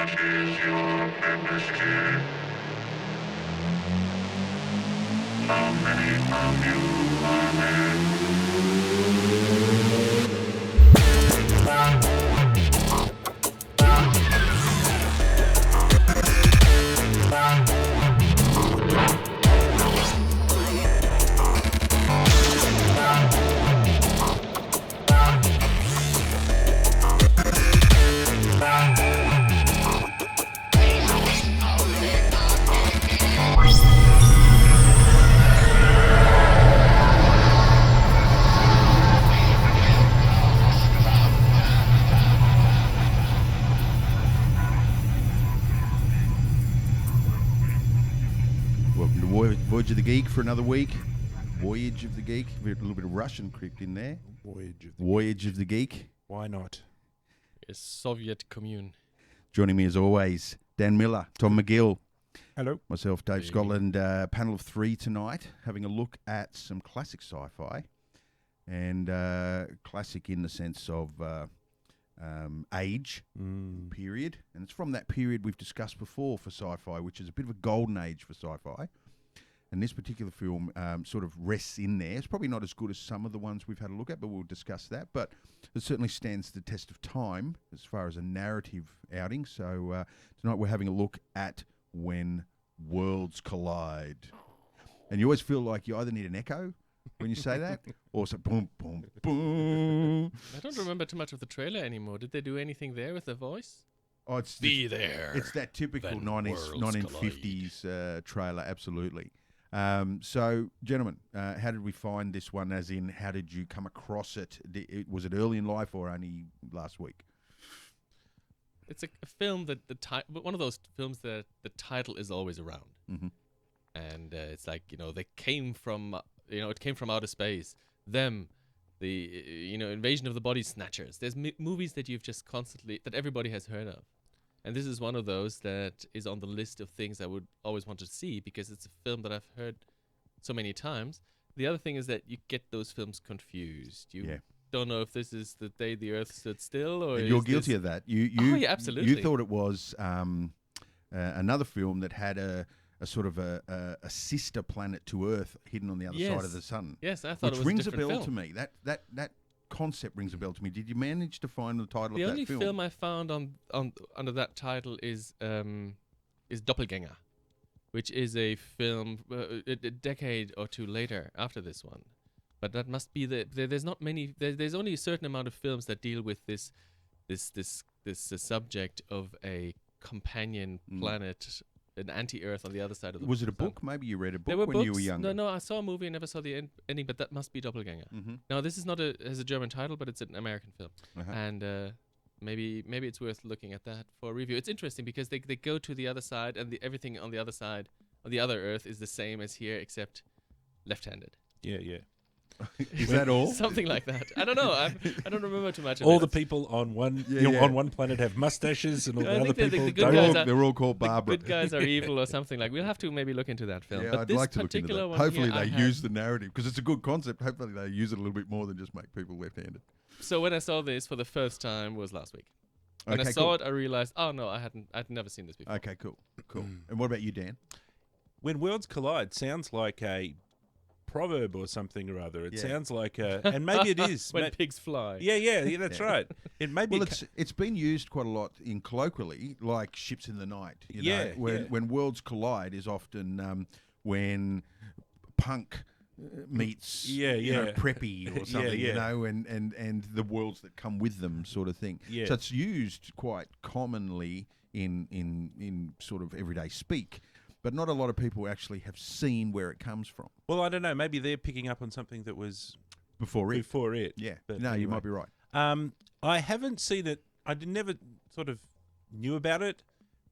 Welcome to Voyage of the Geek for another week. Voyage of the Geek. A little bit of Russian crept in there. Voyage of the Geek. Why not? A Soviet commune. Joining me as always, Dan Miller, Tom McGill. Hello. Myself, Dave Scotland. Panel of three tonight, having a look at some classic sci-fi. And classic in the sense of age, period. And it's from that period we've discussed before for sci-fi, which is a bit of a golden age for sci-fi. And this particular film sort of rests in there. It's probably not as good as some of the ones we've had a look at, but we'll discuss that. But it certainly stands the test of time as far as a narrative outing. So tonight we're having a look at When Worlds Collide. And you always feel like you either need an echo when you say that, or it's a boom, boom, boom. I don't remember too much of the trailer anymore. Did they do anything there with the voice? Oh, it's Be there. It's that typical When 1950s trailer, absolutely. So, gentlemen, how did we find this one? As in, how did you come across it? Was it early in life or only last week? It's a film that one of those films that the title is always around, and it's like they came from it came from outer space. Them, the invasion of the body snatchers. There's movies that you've just constantly that everybody has heard of. And this is one of those that is on the list of things I would always want to see because it's a film that I've heard so many times. The other thing is that you get those films confused. You don't know if this is the day the Earth stood still or and you're guilty of that. Yeah, absolutely. You thought it was another film that had a sort of a sister planet to Earth hidden on the other side of the sun. Yes, I thought which it was rings a a bell film. to me. That concept rings a bell to me. Did you manage to find the title of that film? The only film I found on under that title is Doppelganger, which is a film a decade or two later after this one. But that must be there's not many. There's only a certain amount of films that deal with this subject of a companion planet, an anti-Earth on the other side of the. Was it a book? Maybe you read a book were when books. you were younger. No, I saw a movie and never saw the ending, but that must be Doppelganger. Now, this is not has a German title, but it's an American film, and maybe it's worth looking at that for a review. It's interesting because they go to the other side, and everything on the other side, on the other Earth, is the same as here, except left-handed. Yeah. Is that all? Something like that. I don't know. I don't remember too much of All it. the people on one Yeah. on one planet have mustaches, and all I the other think people the good don't. guys They're all called The Barbara. good guys are evil or something like. We'll have to maybe look into that film. Yeah, but I'd this like to look into particular that. one Hopefully here, they use the narrative because it's a good concept. Hopefully they use it a little bit more than just make people left-handed. So when I saw this for the first time was last week. When I saw it, I realized, oh no, I'd never seen this before. Okay, cool. And what about you, Dan? When Worlds Collide sounds like a proverb or something or other. It sounds like and maybe it is. When pigs fly. Yeah, that's right. It may be. Well, it's been used quite a lot in colloquially, like ships in the night. You know, when worlds collide is often when punk meets preppy or something, you know, and the worlds that come with them, sort of thing. So it's used quite commonly in sort of everyday speak. But not a lot of people actually have seen where it comes from. Well, I don't know. Maybe they're picking up on something that was before it. Yeah. But no, anyway. You might be right. I haven't seen it. I never sort of knew about it,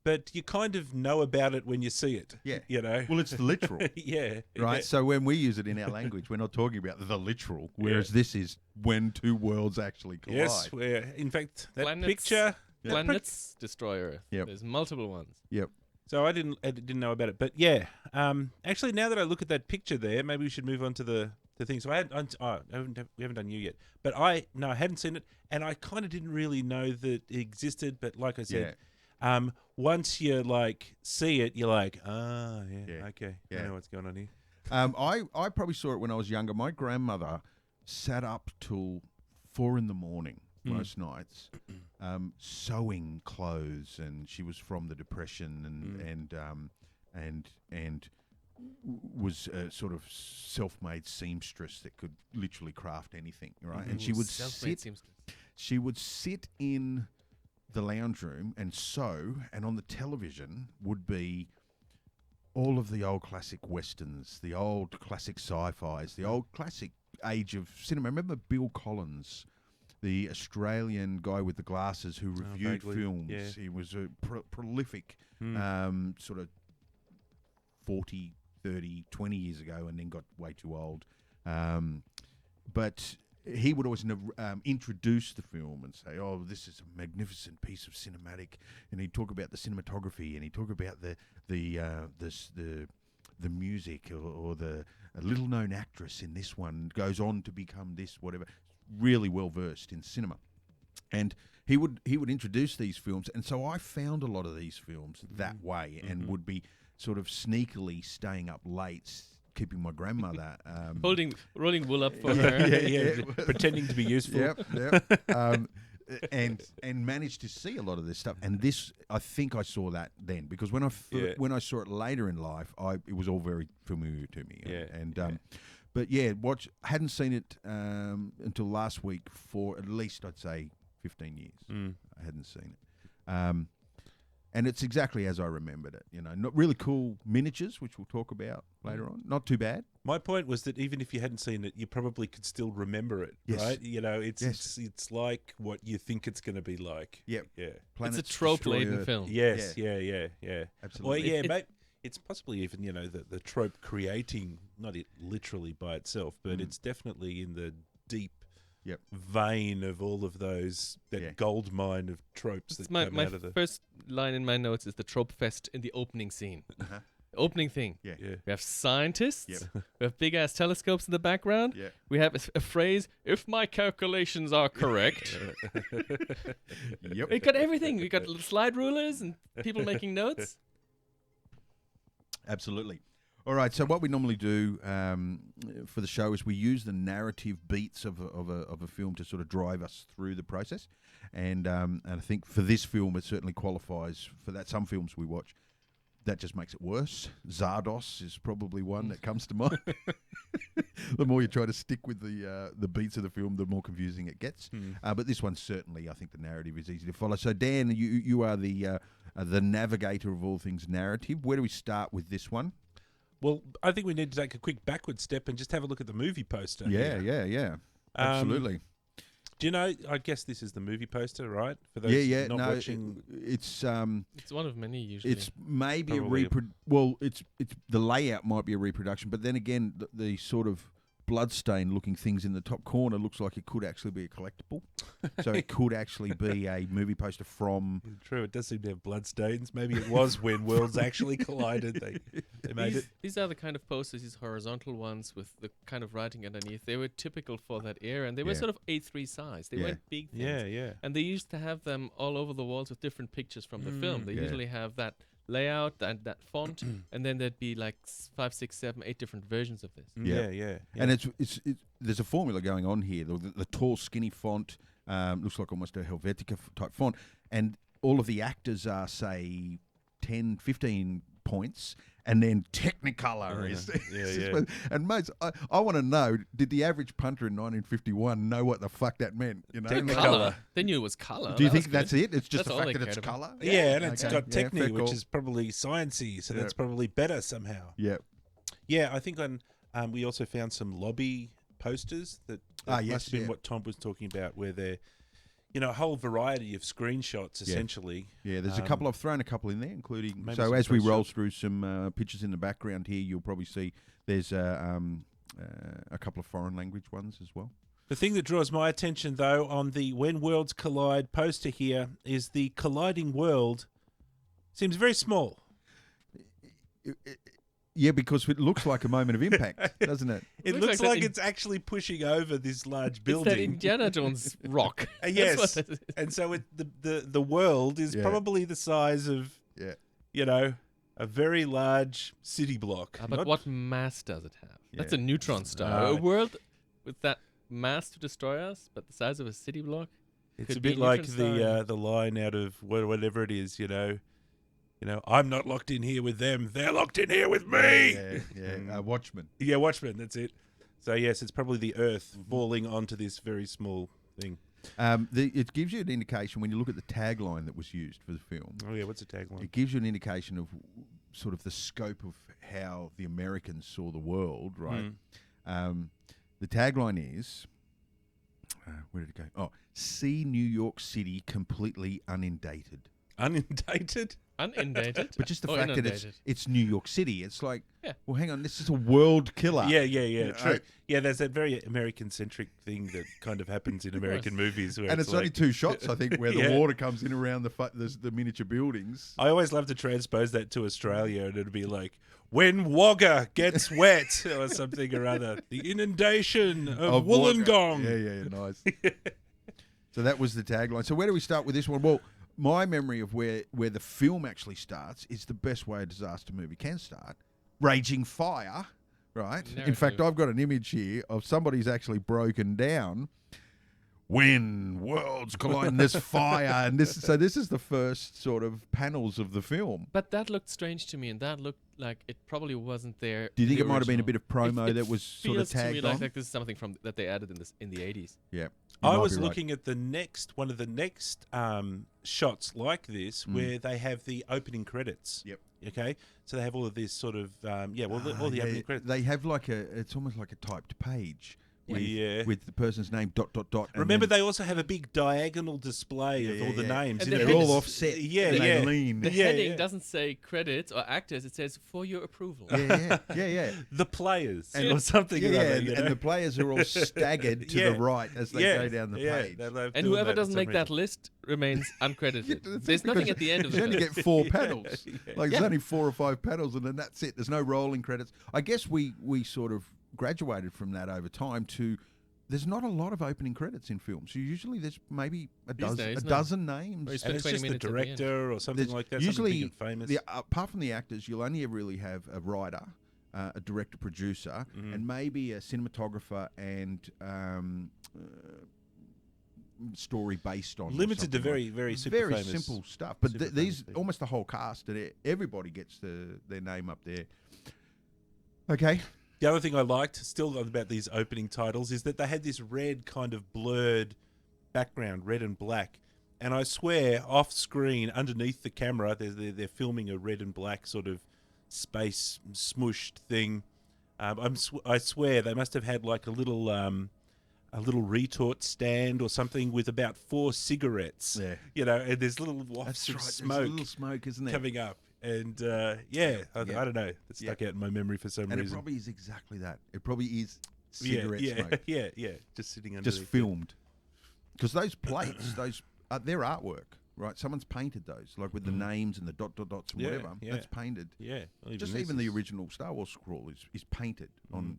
but you kind of know about it when you see it. Yeah. You know? Well, it's the literal. Yeah. Right? So when we use it in our language, we're not talking about the literal, whereas this is when two worlds actually collide. Yes. In fact, that Planets, picture... Planets destroy Earth. Yep. There's multiple ones. Yep. So I didn't know about it, but yeah. Actually, now that I look at that picture there, maybe we should move on to the thing. So we haven't done you yet, but I hadn't seen it, and I kind of didn't really know that it existed. But like I said, once you like see it, you're like, Yeah. okay, Yeah. I know what's going on here. I probably saw it when I was younger. My grandmother sat up till 4 a.m. most nights, sewing clothes, and she was from the Depression and was a sort of self-made seamstress that could literally craft anything, right? And she would Self-made sit. seamstress. She would sit in the lounge room and sew, and on the television would be all of the old classic westerns, the old classic sci-fis, the old classic age of cinema. Remember Bill Collins, the Australian guy with the glasses who reviewed vaguely, films? yeah. He was a prolific sort of 40, 30, 20 years ago, and then got way too old. But he would always introduce the film and say, "Oh, this is a magnificent piece of cinematic," and he'd talk about the cinematography, and he'd talk about the music, or the little known actress in this one goes on to become this, whatever. Really well versed in cinema, and he would introduce these films, and so I found a lot of these films that way, and would be sort of sneakily staying up late, keeping my grandmother rolling wool up for her. Yeah, pretending to be useful. Yep. And managed to see a lot of this stuff. And this, I think I saw that then, because when I saw it later in life, it was all very familiar to me. But hadn't seen it until last week for at least, I'd say, 15 years. I hadn't seen it. And it's exactly as I remembered it. Not really cool miniatures, which we'll talk about later on. Not too bad. My point was that even if you hadn't seen it, you probably could still remember it, Yes. right? It's like what you think it's going to be like. Yep. Yeah. It's a trope-laden film. Yes. Yeah. Absolutely. Well, it's possibly even the trope creating, not it literally by itself, but it's definitely in the deep vein of all of those, gold mine of tropes that come out of the... My first line in my notes is the trope fest in the opening scene. Uh-huh. The opening thing. Yeah. We have scientists. Yep. We have big-ass telescopes in the background. Yeah. We have a phrase, if my calculations are correct. Yep. We got everything. We got little slide rulers and people making notes. Absolutely. All right. So what we normally do for the show is we use the narrative beats of a film to sort of drive us through the process, and I think for this film it certainly qualifies for that. Some films we watch, that just makes it worse. Zardos is probably one that comes to mind. The more you try to stick with the beats of the film, the more confusing it gets. But this one certainly, I think the narrative is easy to follow. So Dan, you are the navigator of all things narrative. Where do we start with this one? Well, I think we need to take a quick backward step and just have a look at the movie poster. Yeah. Absolutely. Do you know? I guess this is the movie poster, right? For those not watching, it's one of many usually. It's maybe Probably it's the layout might be a reproduction, but then again, the sort of bloodstain looking things in the top corner looks like it could actually be a collectible. So it could actually be a movie poster from... True, it does seem to have bloodstains. Maybe it was when worlds actually collided. They made it. These are the kind of posters, these horizontal ones with the kind of writing underneath. They were typical for that era, and they were sort of A3 size. They weren't big things. Yeah. And they used to have them all over the walls with different pictures from the film. They usually have that layout and that font, and then there'd be like 5, 6, 7, 8 different versions of this. Yeah. And it's there's a formula going on here. The tall, skinny font looks like almost a Helvetica type font, and all of the actors are, say, 10, 15 points, and then Technicolor is. And mates, I want to know: did the average punter in 1951 know what the fuck that meant? Technicolor. They knew it was color. Do you think that's it? It's just That's the all fact they that it's cared about. color. Yeah, and it's got Techni, fair which call. is probably sciencey, so that's probably better somehow. Yeah. Yeah, I think we also found some lobby posters that must have been what Tom was talking about, where they're, a whole variety of screenshots, essentially. Yeah, there's I've thrown a couple in there, including... Maybe So some as we first roll shots. through some pictures in the background here, you'll probably see there's a couple of foreign language ones as well. The thing that draws my attention, though, on the When Worlds Collide poster here is the colliding world seems very small. Yeah, because it looks like a moment of impact, doesn't it? It looks like it's actually pushing over this large building. It's that Indiana Jones rock. Yes, That's what it is. and so the world is probably the size of Yeah. You know, a very large city block. But what mass does it have? That's Yeah. a neutron star. A world with that mass to destroy us, but the size of a city block. It's Could a be bit a like neutron the line out of whatever it is. I'm not locked in here with them. They're locked in here with me. Yeah. Watchmen. Yeah, Watchmen. That's it. So yes, it's probably the Earth falling onto this very small thing. It gives you an indication when you look at the tagline that was used for the film. Oh yeah, what's the tagline? It gives you an indication of sort of the scope of how the Americans saw the world, right? The tagline is, where did it go? Oh, see New York City completely unindated. Unindated? Unindated? But just the fact that inundated. it's New York City, it's like, Yeah. well, hang on, this is a world killer. Yeah, true. Yeah, there's that very American-centric thing that kind of happens in American movies. Where And it's only like, 2 shots, I think, where the Yeah. water comes in around the miniature buildings. I always love to transpose that to Australia, and it'd be like, when Wagga gets wet, or something or other. The inundation of Wollongong. Yeah, nice. So that was the tagline. So where do we start with this one? Well, my memory of where the film actually starts is the best way a disaster movie can start. Raging fire, right? Narrative. In fact, I've got an image here of somebody's actually broken down when worlds collide in this fire. And this is the first sort of panels of the film. But that looked strange to me, and that looked like it probably wasn't there. Do you think in it the might have been a original. bit of promo It that was sort of feels to me tagged on? like this is something that they added in the 80s. Yeah. I was looking at one of the next shots like this where they have the opening credits. Yep. Okay, so they have all of this sort of all the opening credits. They have it's almost like a typed page. Yeah. With the person's name ... and Remember, then they also have a big diagonal display of all the names. And in they're there. all offset. Yeah, and yeah. they lean. The Yeah, heading yeah. doesn't say credits or actors; it says for your approval. Yeah. The players And- or something. Yeah, or other, and the players are all staggered to Yeah. the right as they go down the page. And whoever doesn't make that list remains uncredited. There's nothing at the end of the You only film. get 4 panels. Like Yeah. there's only 4 or 5 panels, and then that's it. There's no rolling credits. I guess we sort of graduated from that over time to. There's not a lot of opening credits in films. Usually there's maybe a dozen names. Or you And spend it's 20 just the minutes at the end. director or something There's like that. usually, something big and famous. apart from the actors, you'll only ever really have a writer, a director, producer, and maybe a cinematographer and story based on. Limited to very, very super famous. simple stuff. But super these famous people. almost the whole cast, everybody gets their name up there. Okay. The other thing I liked, still about these opening titles, is that they had this red kind of blurred background, red and black. And I swear, off screen, underneath the camera, they're filming a red and black sort of space smooshed thing. I swear they must have had like a little retort stand or something with about 4 cigarettes. Yeah. And there's little wafts of There's a smoke little smoke, isn't there? coming up. And I don't know. It stuck out in my memory for some And reason. it probably is exactly that. It probably is cigarette smoke. yeah. Just sitting under. Just filmed. Because those plates, they're artwork, right? Someone's painted those, like with the names and the dots and Yeah, whatever. yeah. That's painted. Yeah. Well, Just this even the is- original Star Wars scroll is painted on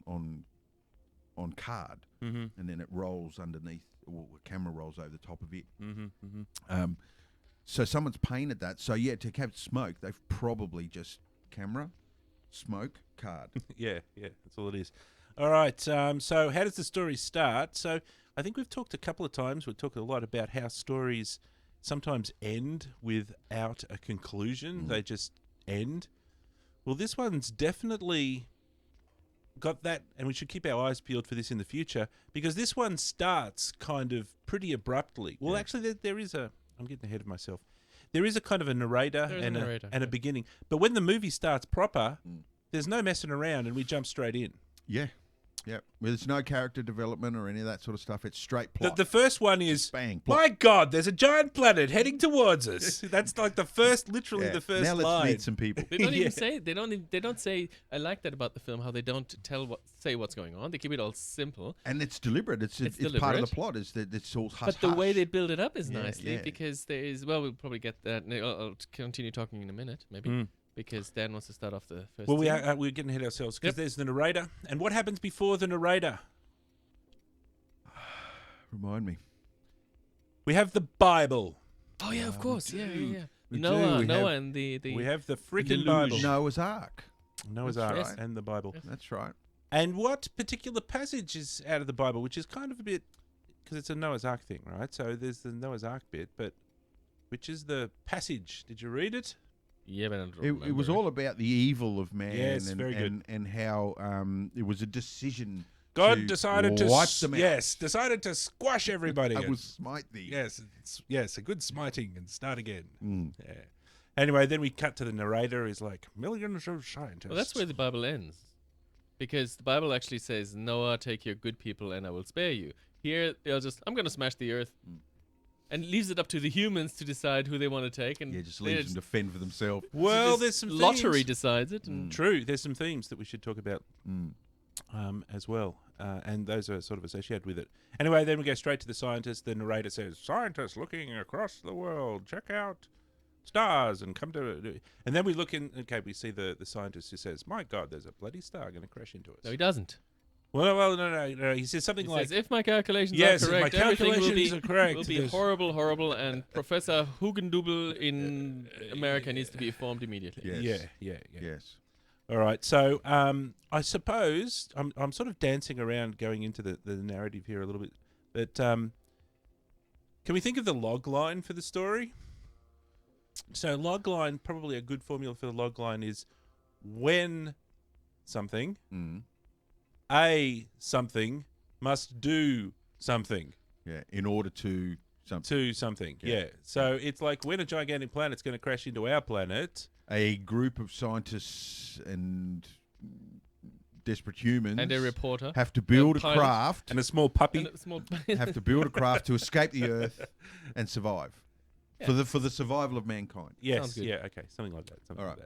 card, Mhm. and then it rolls underneath. Or the camera rolls over the top of it. Mhm, mhm. So someone's painted that. So yeah, to have smoke, they've probably just camera, smoke, card. Yeah. That's all it is. All right. So how does the story start? So I think we've talked a couple of times. We've talked a lot about how stories sometimes end without a conclusion. They just end. Well, this one's definitely got that, and we should keep our eyes peeled for this in the future, because this one starts kind of pretty abruptly. Well, actually, there is I'm getting ahead of myself. There is a kind of a narrator, There is a narrator, and a beginning. But when the movie starts proper, there's no messing around, and we jump straight in. Yeah. Well, there's no character development or any of that sort of stuff. It's straight plot. The first one is, bang, plot. my God, there's a giant planet heading towards us. That's like the first, literally Yeah. the first now let's line. meet some people. They don't Yeah. even say they don't say. I like that about the film, how they don't say what's going on. They keep it all simple. And it's deliberate. It's part of the deliberate. plot. Is that it's all hush But the way hush. they build it up is Yeah, nicely yeah. because there is. Well, we'll probably get that. I'll continue talking in a minute, maybe, Mm. because Dan wants to start off the first. Well, scene. we're getting ahead of ourselves because Yep. there's the narrator. And what happens before the narrator? Remind me. We have the Bible. Oh yeah, of course. Yeah. Noah, We Noah, have and the We have the freaking deluge. Bible. Noah's Ark. Noah's That's Ark right. and the Bible. That's right. And what particular passage is out of the Bible, which is kind of a bit, because it's a Noah's Ark thing, right? So there's the Noah's Ark bit, but which is the passage? Did you read it? Yeah, but I don't It was remember. all about the evil of man Yes, very good. and how it was a decision God to decided to wipe them out. decided to squash everybody. I will smite thee. Yes, a good smiting and start again. Mm. Yeah. Anyway, then we cut to the narrator. He's like, millions of scientists. Well, that's where the Bible ends. Because the Bible actually says, Noah, take your good people and I will spare you. Here, they'll just, I'm going to smash the earth. And leaves it up to the humans to decide who they want to take. And Yeah, just leaves them to fend for themselves. Well, there's some lottery themes. decides it. And True. There's some themes that we should talk about Mm. as well. And those are sort of associated with it. Anyway, then we go straight to the scientist. The narrator says, scientists looking across the world, check out stars and come to... And then we look in... Okay, we see the scientist who says, my God, there's a bloody star going to crash into us. No, he doesn't. Well, no. He says something He like... says, if my calculations Yes, are if my correct, everything calculations are correct, will be there's- horrible, and Professor Hugendubel in America needs to be formed immediately. Yes. Yeah. Yes. All right. So I suppose I'm sort of dancing around going into the narrative here a little bit. But can we think of the log line for the story? So log line, probably a good formula for the log line is when something, Mm. a something must do something Yeah. In order to something. to something. Yeah. Yeah. So it's like when a gigantic planet's going to crash into our planet. A group of scientists and desperate humans And a reporter. have to build a pilot. craft. And a small puppy. And a small have to build a craft to escape the Earth and survive Yeah. for the survival of mankind. Yes. Sounds good. Yeah. Okay. Something like that. Something All like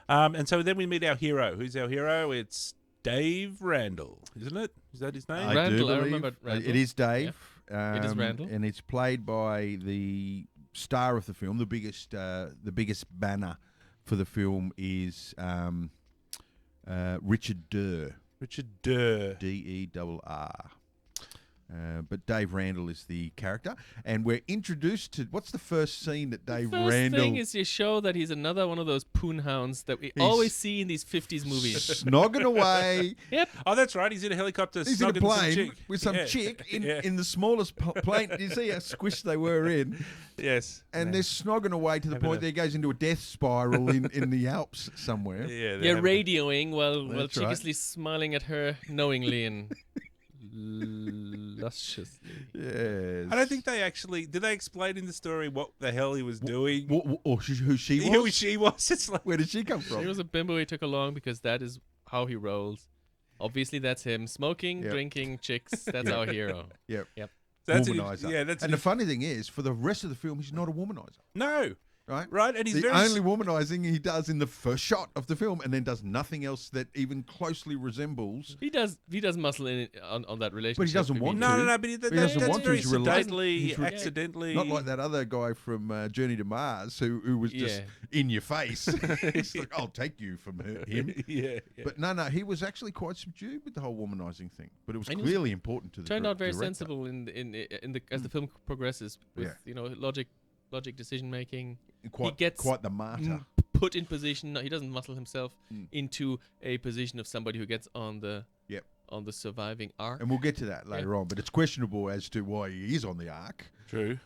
that. And so then we meet our hero. Who's our hero? It's Dave Randall, isn't it? Is that his name? Randall, I believe remember Randall. it is Dave. It is Randall. and it's played by the star of the film. The biggest banner for the film is Richard Durr. Richard Durr. Derr. But Dave Randall is the character, and we're introduced to what's the first scene that Dave First Randall thing is you show that he's another one of those poon hounds that we always see in these 50s movies. snogging away. Yep. Oh, that's right. He's in a helicopter. He's in a snogging some plane chick. with some Yeah. chick Yeah. in the smallest plane. You see how squished they were in, Yes. and Yeah. they're snogging away to the Having point a- that he goes into a death spiral in the Alps somewhere. Yeah. Yeah, radioing while That's right. cheekily smiling at her knowingly and lusciously. Yes. I don't think they actually did. They explain in the story what the hell he was doing. Or who she was. Who she was. It's like Where did she come from? He was a bimbo he took along because that is how he rolls. Obviously, that's him. Smoking, Yep. drinking, chicks. That's our hero. Yep. that's Womanizer. Yeah. That's and the funny thing is, for the rest of the film, he's not a womanizer, no. right? Right. And he's The very only womanizing he does in the first shot of the film, and then does nothing else that even closely resembles. He does muscle in on that relationship. But he doesn't want between- to. No. But doesn't that's want to, very he's reluctant. sedately, He's re- accidentally. Not like that other guy from Journey to Mars who was just in your face. It's like, I'll take you from him. Yeah. But no, he was actually quite subdued with the whole womanizing thing. But it was And he was- clearly important to the Turned out very director. sensible in the as the film progresses with logic decision making. Quite, gets quite the martyr. Put in position. No, he doesn't muscle himself Mm. into a position of somebody who gets on the Yep. on the surviving arc. And we'll get to that later on. But it's questionable as to why he is on the ark. True.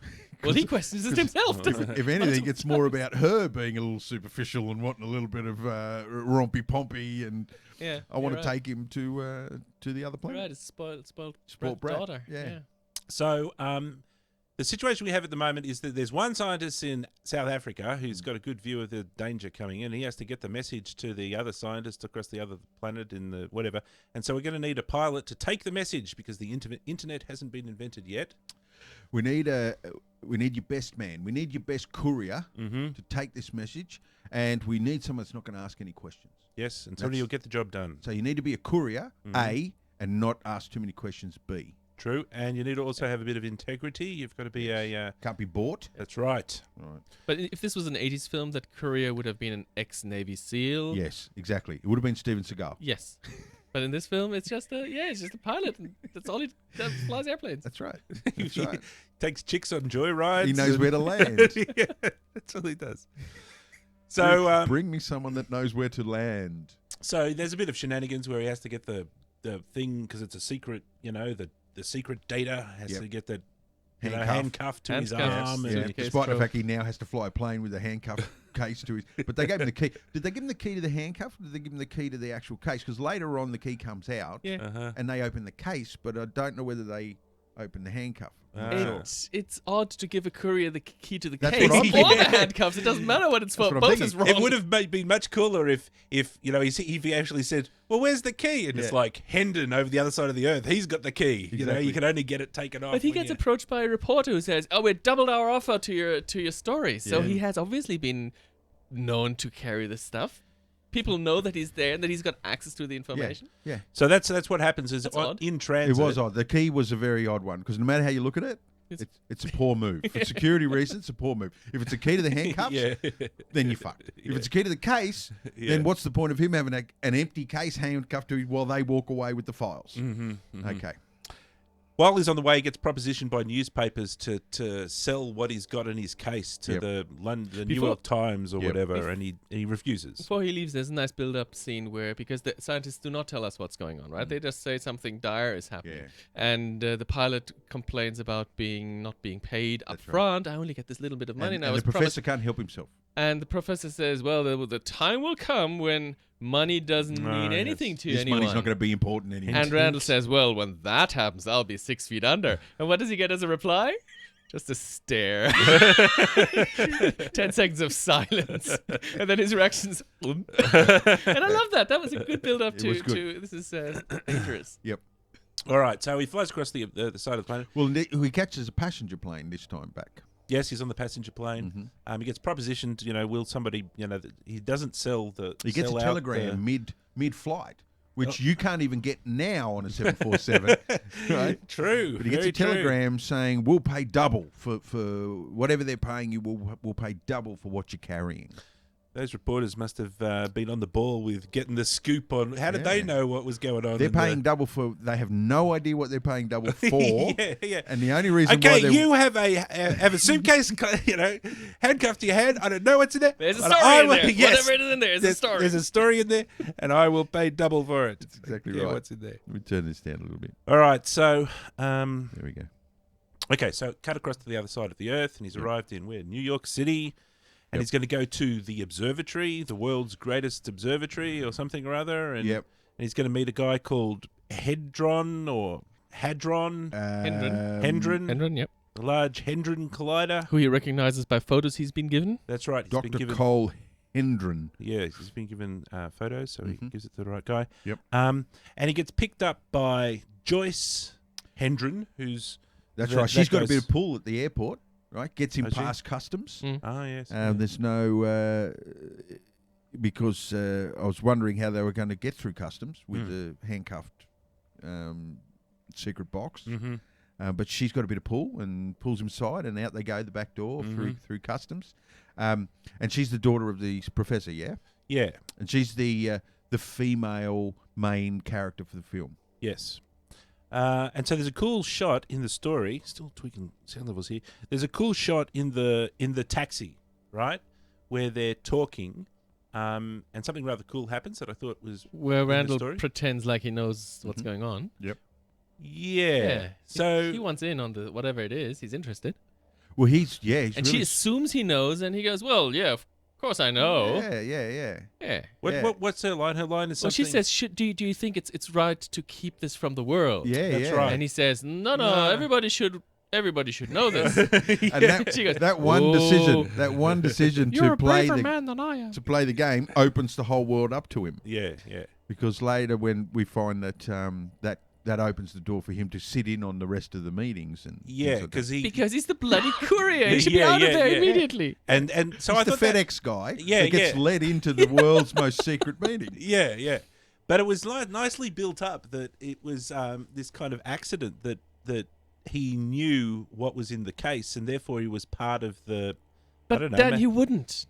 Well, he questions it himself. doesn't he? If anything, it's more about her being a little superficial and wanting a little bit of rompy pompy, and Yeah, I want you're to right. take him to the other You're planet. right, it's spoiled Spoiled brat, daughter. yeah. So, the situation we have at the moment is that there's one scientist in South Africa who's got a good view of the danger coming in. He has to get the message to the other scientist across the other planet in the whatever. And so we're going to need a pilot to take the message because the internet hasn't been invented yet. We need your best man. We need your best courier Mm-hmm. to take this message, and we need someone that's not going to ask any questions. Yes, and somebody That's- will get the job done. So you need to be a courier, Mm-hmm. A, and not ask too many questions, B. True. And you need to also have a bit of integrity. You've got to be a... Can't be bought. that's right. Right. But if this was an 80s film, that courier would have been an ex-Navy SEAL. Yes, exactly. It would have been Steven Seagal. Yes. But in this film, it's just it's just a pilot. And that's all he does, flies airplanes. That's right. That's right. Takes chicks on joyrides. He knows where to land. Yeah, that's all he does. So bring me someone that knows where to land. So there's a bit of shenanigans where he has to get the thing because it's a secret. The secret data has to get that handcuffed to his arm. Yes. And despite the fact he now has to fly a plane with a handcuff case to his. But they gave him the key. Did they give him the key to the handcuff? Or did they give him the key to the actual case? Because later on the key comes out and they open the case, but I don't know whether they open the handcuff. It's odd to give a courier the key to the That's case what I'm or thinking. the handcuffs. It doesn't matter what it's for. That's what I'm Both thinking. is wrong. it would have been much cooler if he actually said, "Well, where's the key?" And it's like Hendon over the other side of the earth. He's got the key. Exactly. You can only get it taken off. But he gets approached by a reporter who says, "Oh, we doubled our offer to your story." So he has obviously been known to carry this stuff. People know that he's there and that he's got access to the information. Yeah. So that's what happens is odd. in transit. It was odd. The key was a very odd one because no matter how you look at it, it's a poor move. For security reasons, it's a poor move. If it's a key to the handcuffs, then you're fucked. If it's a key to the case, then what's the point of him having an empty case handcuffed to him while they walk away with the files? Okay. While he's on the way, he gets propositioned by newspapers to sell what he's got in his case to the New York Times or whatever, and he refuses. Before he leaves, there's a nice build-up scene because the scientists do not tell us what's going on, right? They just say something dire is happening. And the pilot complains about not being paid up front. I only get this little bit of money now. And the professor can't help himself. And the professor says, well, the time will come when money doesn't mean anything to anyone. This money's not going to be important anymore. And Randall says, well, when that happens, I'll be 6 feet under. And what does he get as a reply? Just a stare. 10 seconds of silence. And then his reactions. And I love that. That was a good build-up to this is dangerous. Yep. All right, so he flies across the side of the planet. Well, he catches a passenger plane this time back. Yes, he's on the passenger plane. He gets propositioned. Will somebody? He doesn't sell the. He gets a telegram mid-flight, which you can't even get now on a 747. Right? True. But he gets a telegram saying we'll pay double for whatever they're paying you. We'll pay double for what you're carrying. Those reporters must have been on the ball with getting the scoop on. How did they know what was going on? They're paying double for. They have no idea what they're paying double for. Yeah. And the only reason why you have a suitcase, handcuffed to your head. I don't know what's in there. There's a story in there. Yes, whatever it is in there, there's a story. There's a story in there, and I will pay double for it. That's exactly right. What's in there? Let me turn this down a little bit. All right, so there we go. Okay, so cut across to the other side of the earth, and he's arrived in New York City. And he's going to go to the observatory, the world's greatest observatory or something or other. And, and he's going to meet a guy called Hadron. Hendron, yep. A large Hendron collider. Who he recognizes by photos he's been given. That's right. He's Dr. Cole Hendron. Yeah, he's been given photos, so he gives it to the right guy. Yep. And he gets picked up by Joyce Hendron, who's... That's right. She's got a bit of pull at the airport. Right, gets him past customs. Ah, yes. There's no because I was wondering how they were going to get through customs with the handcuffed secret box. But she's got a bit of pull and pulls him aside, and out they go the back door through customs. And she's the daughter of the professor, yeah. Yeah, and she's the female main character for the film. Yes. And so there's a cool shot in the story. Still tweaking sound levels here. There's a cool shot in the taxi, right, where they're talking, and something rather cool happens that I thought was where Randall pretends like he knows what's going on. Yep. Yeah. So he wants in on the whatever it is. He's interested. Well, he's and really she assumes he knows, and he goes, "Well, yeah, of course I know." Yeah. What's her line? Her line is something. Well, she says, "Do you think it's right to keep this from the world?" Yeah, that's right. And he says, "No, everybody should know this." And she goes, that one decision You're to a play braver man than I am. to play the game opens the whole world up to him. Yeah. Because later, when we find that that opens the door for him to sit in on the rest of the meetings and because he's the bloody courier. He should be out of there immediately. And so he's I the thought FedEx guy that gets led into the world's most secret meeting. Yeah. But it was nicely built up that it was this kind of accident that he knew what was in the case, and therefore he was part of the. But I don't know, then he wouldn't.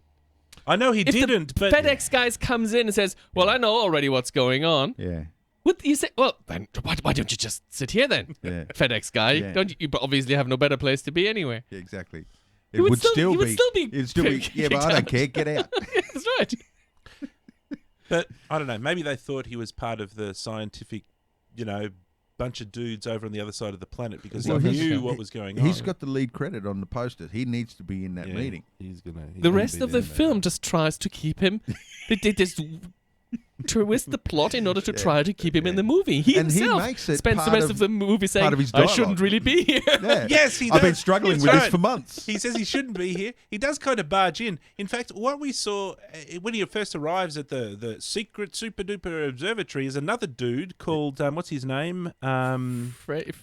I know he if didn't. The but FedEx guys comes in and says, "Well, I know already what's going on." Yeah. What you say? Well, then why don't you just sit here then, Yeah. FedEx guy? Yeah. Don't you obviously have no better place to be anyway? Yeah, exactly. He would still be It'd still be. Yeah, but I don't care. Get out. That's right. But I don't know. Maybe they thought he was part of the scientific, bunch of dudes over on the other side of the planet because Well, he he's- knew what was going on. He's got the lead credit on the poster. He needs to be in that meeting. He's gonna. The rest of the film just tries to keep him. They just twist the plot in order to try to keep him in the movie. He And he himself makes it spends the part rest of- of the movie saying, part of his "I shouldn't dialogue." really be here." Yeah. Yes, he I've been does. struggling That's with this right. for months. He says he shouldn't be here. He does kind of barge in. In fact, what we saw when he first arrives at the secret super duper observatory is another dude called what's his name? Freddie,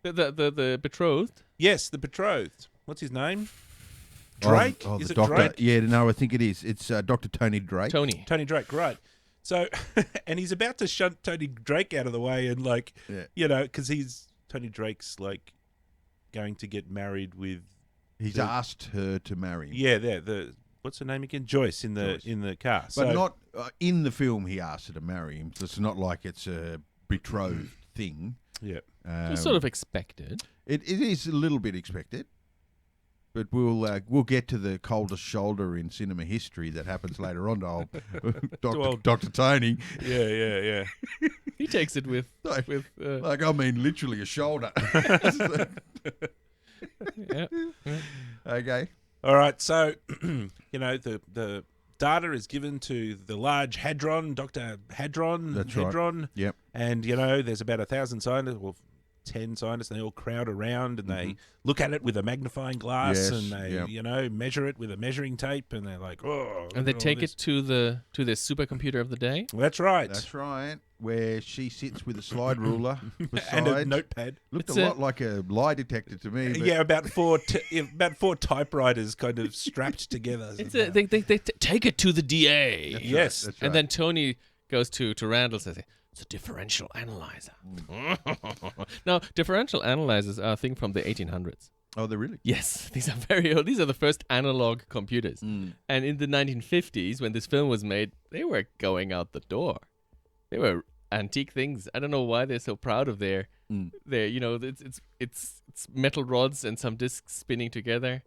the betrothed. Yes, the betrothed. What's his name? Drake. Oh, Is the it doctor. Drake? Yeah, no, I think it is. It's Dr. Tony Drake. Tony. Tony Drake, right. So, and he's about to shunt Tony Drake out of the way and because Tony Drake's going to get married with. He's asked her to marry him. Yeah, the what's her name again? Joyce in the car. But not in the film. He asked her to marry him. So it's not like it's a betrothed thing. Yeah. Just sort of expected. It is a little bit expected, but we'll get to the coldest shoulder in cinema history that happens later on to old Dr. Tony. Yeah. He takes it with literally a shoulder. yeah. Okay. All right. So, the data is given to the large Hadron, Dr. Hadron. That's right. Hadron. Yep. And, there's about 1,000 scientists, 10 scientists, and they all crowd around and they look at it with a magnifying glass and they, measure it with a measuring tape and they're like, oh. And they take it to the supercomputer of the day. That's right. That's right. Where she sits with a slide ruler beside. And a notepad. Looked a lot like a lie detector to me. But Yeah, about four typewriters kind of strapped together. They take it to the DA. That's Yes. right, that's And right. then Tony goes to Randall and says, it's a differential analyzer. Now, differential analyzers are a thing from the 1800s. Oh, they're really? Yes, these are very old. These are the first analog computers. And in the 1950s, when this film was made, they were going out the door. They were antique things. I don't know why they're so proud of their it's metal rods and some discs spinning together.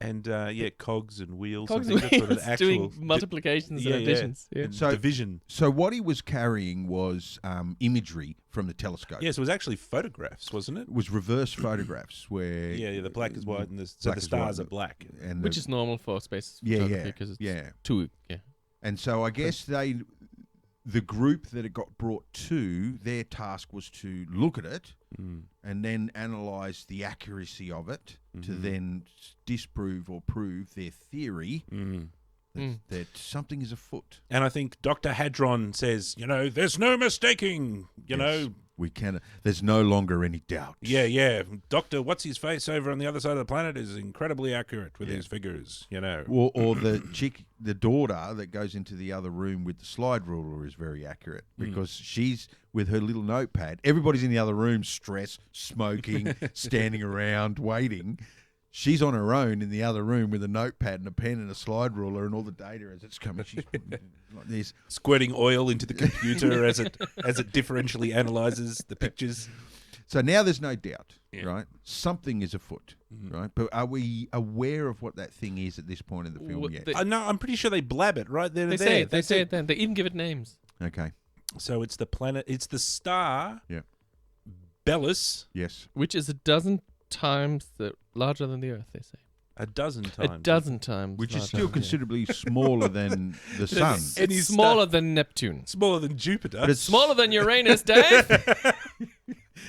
And cogs and wheels. Cogs I and think that's what wheels an actual doing multiplications and additions. Yeah. And So- division. So what he was carrying was imagery from the telescope. Yes, it was actually photographs, wasn't it? It was reverse photographs where... Yeah, the black is white and so black the is stars white. are black. And Which is normal for space Yeah, photography yeah, because it's yeah. too. Yeah. And so I guess the group that it got brought to, their task was to look at it and then analyse the accuracy of it to then disprove or prove their theory that something is afoot. And I think Dr. Hadron says, there's no mistaking, Yes, we can. There's no longer any doubt. Yeah. Dr. What's-His-Face over on the other side of the planet is incredibly accurate with his figures, Or the chick, the daughter that goes into the other room with the slide ruler is very accurate because she's with her little notepad. Everybody's in the other room, stressed, smoking, standing around, waiting. She's on her own in the other room with a notepad and a pen and a slide ruler and all the data as it's coming. She's like this. Squirting oil into the computer as it differentially analyzes the pictures. So now there's no doubt, Yeah. right? Something is afoot, right? But are we aware of what that thing is at this point in the film Well, yet? No, I'm pretty sure they blab it right there. They say it. They say it then. They even give it names. Okay. So it's the planet. It's the star. Yeah. Belus. Yes. Which is a dozen times larger than the Earth, they say. A dozen times. A dozen times. Which is larger still than the Earth. considerably smaller than the sun. And It's he's smaller than Neptune. Smaller than Jupiter. But it's Smaller than Uranus, Dave.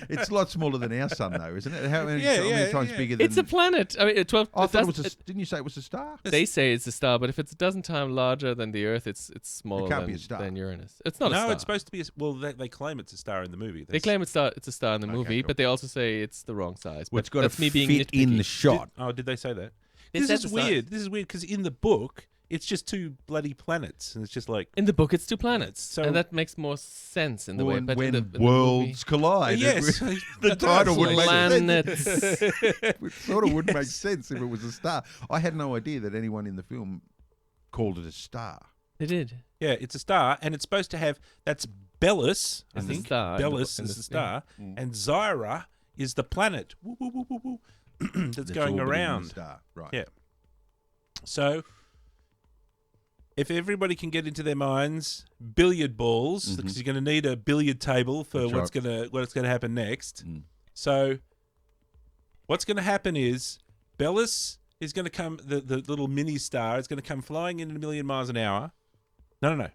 It's a lot smaller than our sun, though, isn't it? How many, Yeah, how many yeah, times yeah. bigger than... It's a planet. I mean, 12. I thought it that's- was didn't you say it was a star? They say it's a star, but if it's a dozen times larger than the Earth, it's smaller can't be a star. than Uranus. It's not a no, star. it's supposed to be. They claim it's a star in the movie. They claim it's a star in the Okay, movie, cool. but they also say it's the wrong size. Well, But it's got that's to me being fit in nitpicky. the shot. Did they say that? They This said is the size. weird. This is weird because in the book, it's just two bloody planets, and it's just like. In the book, it's two planets, So- and that makes more sense in the way. When, But when in the worlds collide. Yes, The title would make planets. sense. It sort of wouldn't make sense if it was a star. I had no idea that anyone in the film called it a star. They did. Yeah, it's a star, and it's supposed to have that's Belus, I Is the think. star in the- Belus in is the- the star, yeah. and Zyra is the planet woo, woo, woo, woo, woo, that's going orbiting the around. star. Right. Yeah. So, if everybody can get into their minds billiard balls, because you're going to need a billiard table for That's what's gonna happen next. Mm. So, what's going to happen is Belus is going to come. The little mini star is going to come flying in at 1,000,000 miles an hour. No.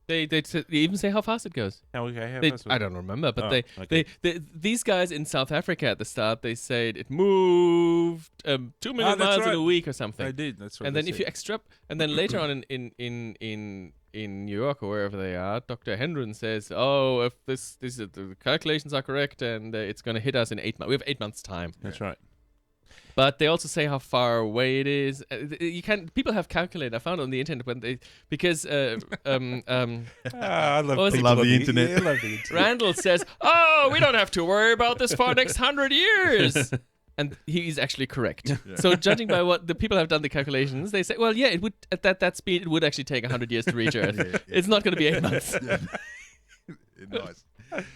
They even say how fast it goes. Okay. I don't remember, but Oh, okay. these guys in South Africa at the start, they said it moved 2 million that's miles in right. a week or something. I did. That's what. And they then if said. you extra, and then later on in New York or wherever they are, Dr. Hendren says, "Oh, if the calculations are correct, and it's going to hit us in 8 months. We have 8 months time." That's right. But they also say how far away it is. You can people have calculated. I found on the internet when they because I What was love it? people Love on the internet. Yeah, I love the internet. Randall says, "Oh, we don't have to worry about this for the next 100 years." And he's actually correct. So judging by what the people have done the calculations, they say, well, yeah, it would at that speed, it would actually take 100 years to reach Earth. It's not going to be 8 months. Nice.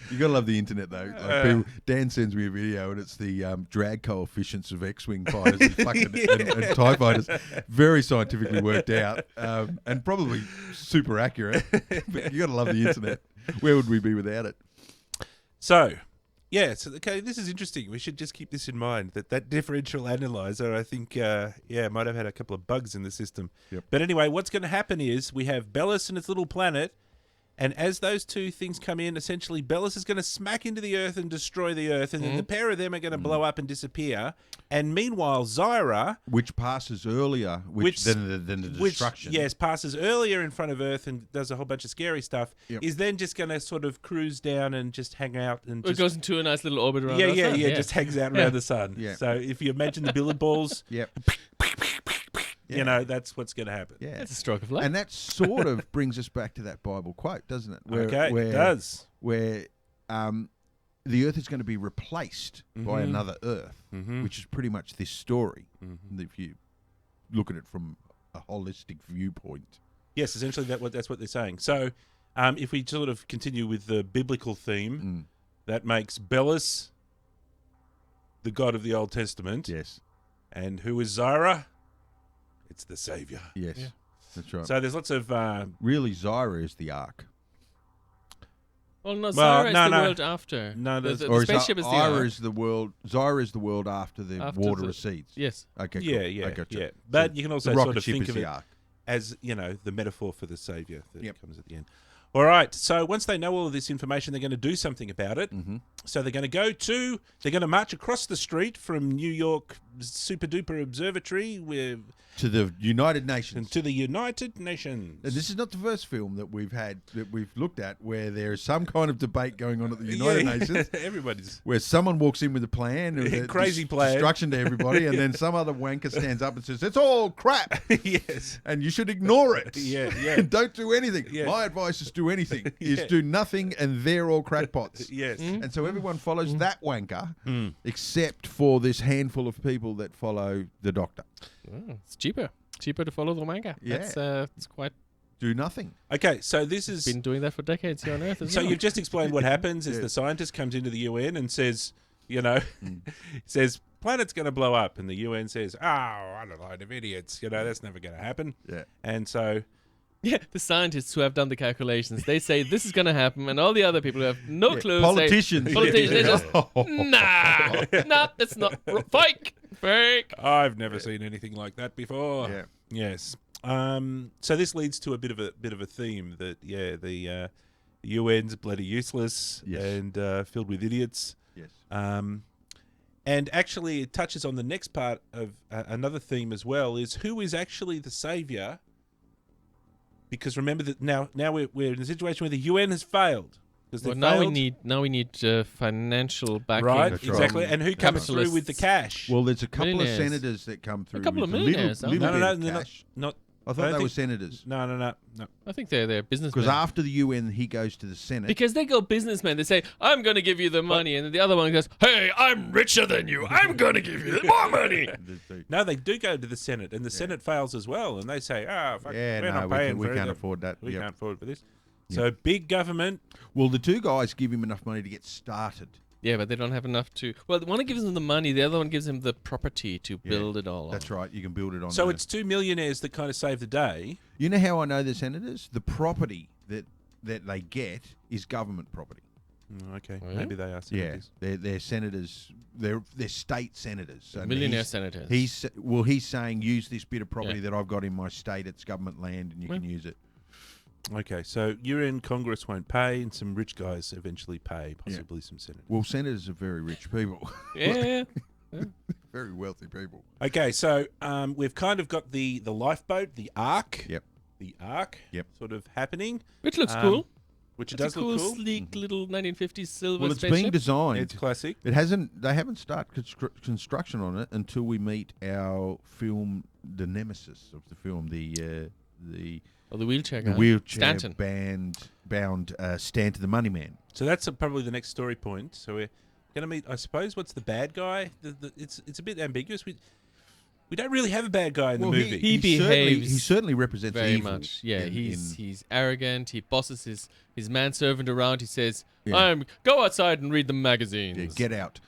You gotta love the internet though. Like people, Dan sends me a video and it's the drag coefficients of X-wing fighters and TIE fighters, very scientifically worked out and probably super accurate. But you gotta love the internet. Where would we be without it? So, okay, this is interesting. We should just keep this in mind, that differential analyzer, I think, might have had a couple of bugs in the system. Yep. But anyway, what's going to happen is we have Belus and its little planet, and as those two things come in, essentially Belus is going to smack into the Earth and destroy the Earth, and then the pair of them are going to blow up and disappear. And meanwhile, Zyra, Which passes earlier than the destruction. Yes, passes earlier in front of Earth and does a whole bunch of scary stuff, Yep. is then just going to sort of cruise down and just hang out and It just goes into a nice little orbit around our sun. just hangs out around the sun. Yeah. So if you imagine the billiard balls, Yep. you know, that's what's going to happen. Yeah. It's a stroke of luck. And that sort of brings us back to that Bible quote, doesn't it? It does. Where the Earth is going to be replaced by another Earth, which is pretty much this story, if you look at it from a holistic viewpoint. Yes, essentially that's what they're saying. So if we sort of continue with the biblical theme, that makes Belus the God of the Old Testament. Yes. And who is Zyra? It's the Savior. Yes. Yeah. That's right. So there's lots of... really, Zyra is the Ark. well, no, Zyra is the world after. No, the Or spaceship is the Zyra Ark. is the world. Zyra is the world after the water recedes. Yes. Okay. Cool. Yeah. I gotcha. Yeah. But So you can also the rocket sort of ship think is of the it Ark. as, you know, the metaphor for the Savior that Yep. comes at the end. All right. So once they know all of this information, they're going to do something about it. So they're going to march across the street from New York Super Duper Observatory To the United Nations. to the United Nations. And this is not the first film that we've looked at where there is some kind of debate going on at the United Nations. Everybody's... Where someone walks in with a plan, Crazy plan. destruction to everybody, and then some other wanker stands up and says, "It's all crap." Yes. And you should ignore it. Yeah. And don't do anything. Yeah. My advice is do anything. Is Yeah. do nothing, and they're all crackpots. Yes. And so everyone follows that wanker, except for this handful of people that follow the doctor. It's cheaper to follow the manga. Yeah. It's quite Do nothing. Okay, so this is... been doing that for decades here on Earth as So well. you've just explained what happens is Yeah. the scientist comes into the UN and says, says, planet's going to blow up. And the UN says, oh, what a load of idiots. That's never going to happen. Yeah. And so... Yeah, the scientists who have done the calculations, they say this is going to happen, and all the other people who have no clue Politicians. say... Politicians. They just, nah, that's not... Fake. I've never seen anything like that before. Yeah. Yes. So this leads to a bit of a theme that, the UN's bloody useless and filled with idiots. Yes. And actually, it touches on the next part of another theme as well: is who is actually the savior? Because remember that now we're in a situation where the UN has failed. Well, now we need financial backing. Right, That's exactly. right. And who comes through with the Capitalists. cash? Well, there's a couple of Millionaires. senators that come through. A couple with of millionaires, little aren't bit no, of they're cash. not I thought they were senators. No. I think they're businessmen. Because after the UN, he goes to the Senate. Because they go businessmen. They say, I'm going to give you the money. And then the other one goes, hey, I'm richer than you. I'm going to give you more money. No, they do go to the Senate, and the Senate fails as well. And they say, we're not we paying for it. can't afford that. We can't afford for this. So big government. Well, the two guys give him enough money to get started. Yeah, but they don't have enough to... Well, one gives them the money. The other one gives them the property to build it all That's right. You can build it on. So it's two millionaires that kind of save the day. You know how I know they're senators? The property that they get is government property. Okay, Oh, yeah? maybe they are senators. Yeah, they're senators. They're state senators. So millionaire senators. He's saying use this bit of property that I've got in my state. It's government land, and you can use it. Okay, so UN Congress won't pay, and some rich guys eventually pay, possibly some senators. Well, senators are very rich people. Yeah. Very wealthy people. Okay, so we've kind of got the lifeboat, the Ark. Yep. The Ark. Yep. Sort of happening. Which looks cool. Which it It's does look cool. sleek little 1950s silver Well, it's spaceship. being designed. It's classic. They haven't started construction on it until we meet our film, the nemesis of the film, the wheelchair guy. wheelchair Stanton. bound Stanton the Money Man. So that's probably the next story point. So we're going to meet, I suppose, what's the bad guy? It's a bit ambiguous. We don't really have a bad guy in the movie. He behaves He certainly represents very evil. much. Yeah, he's arrogant. He bosses his manservant around. He says, go outside and read the magazines. Yeah, get out.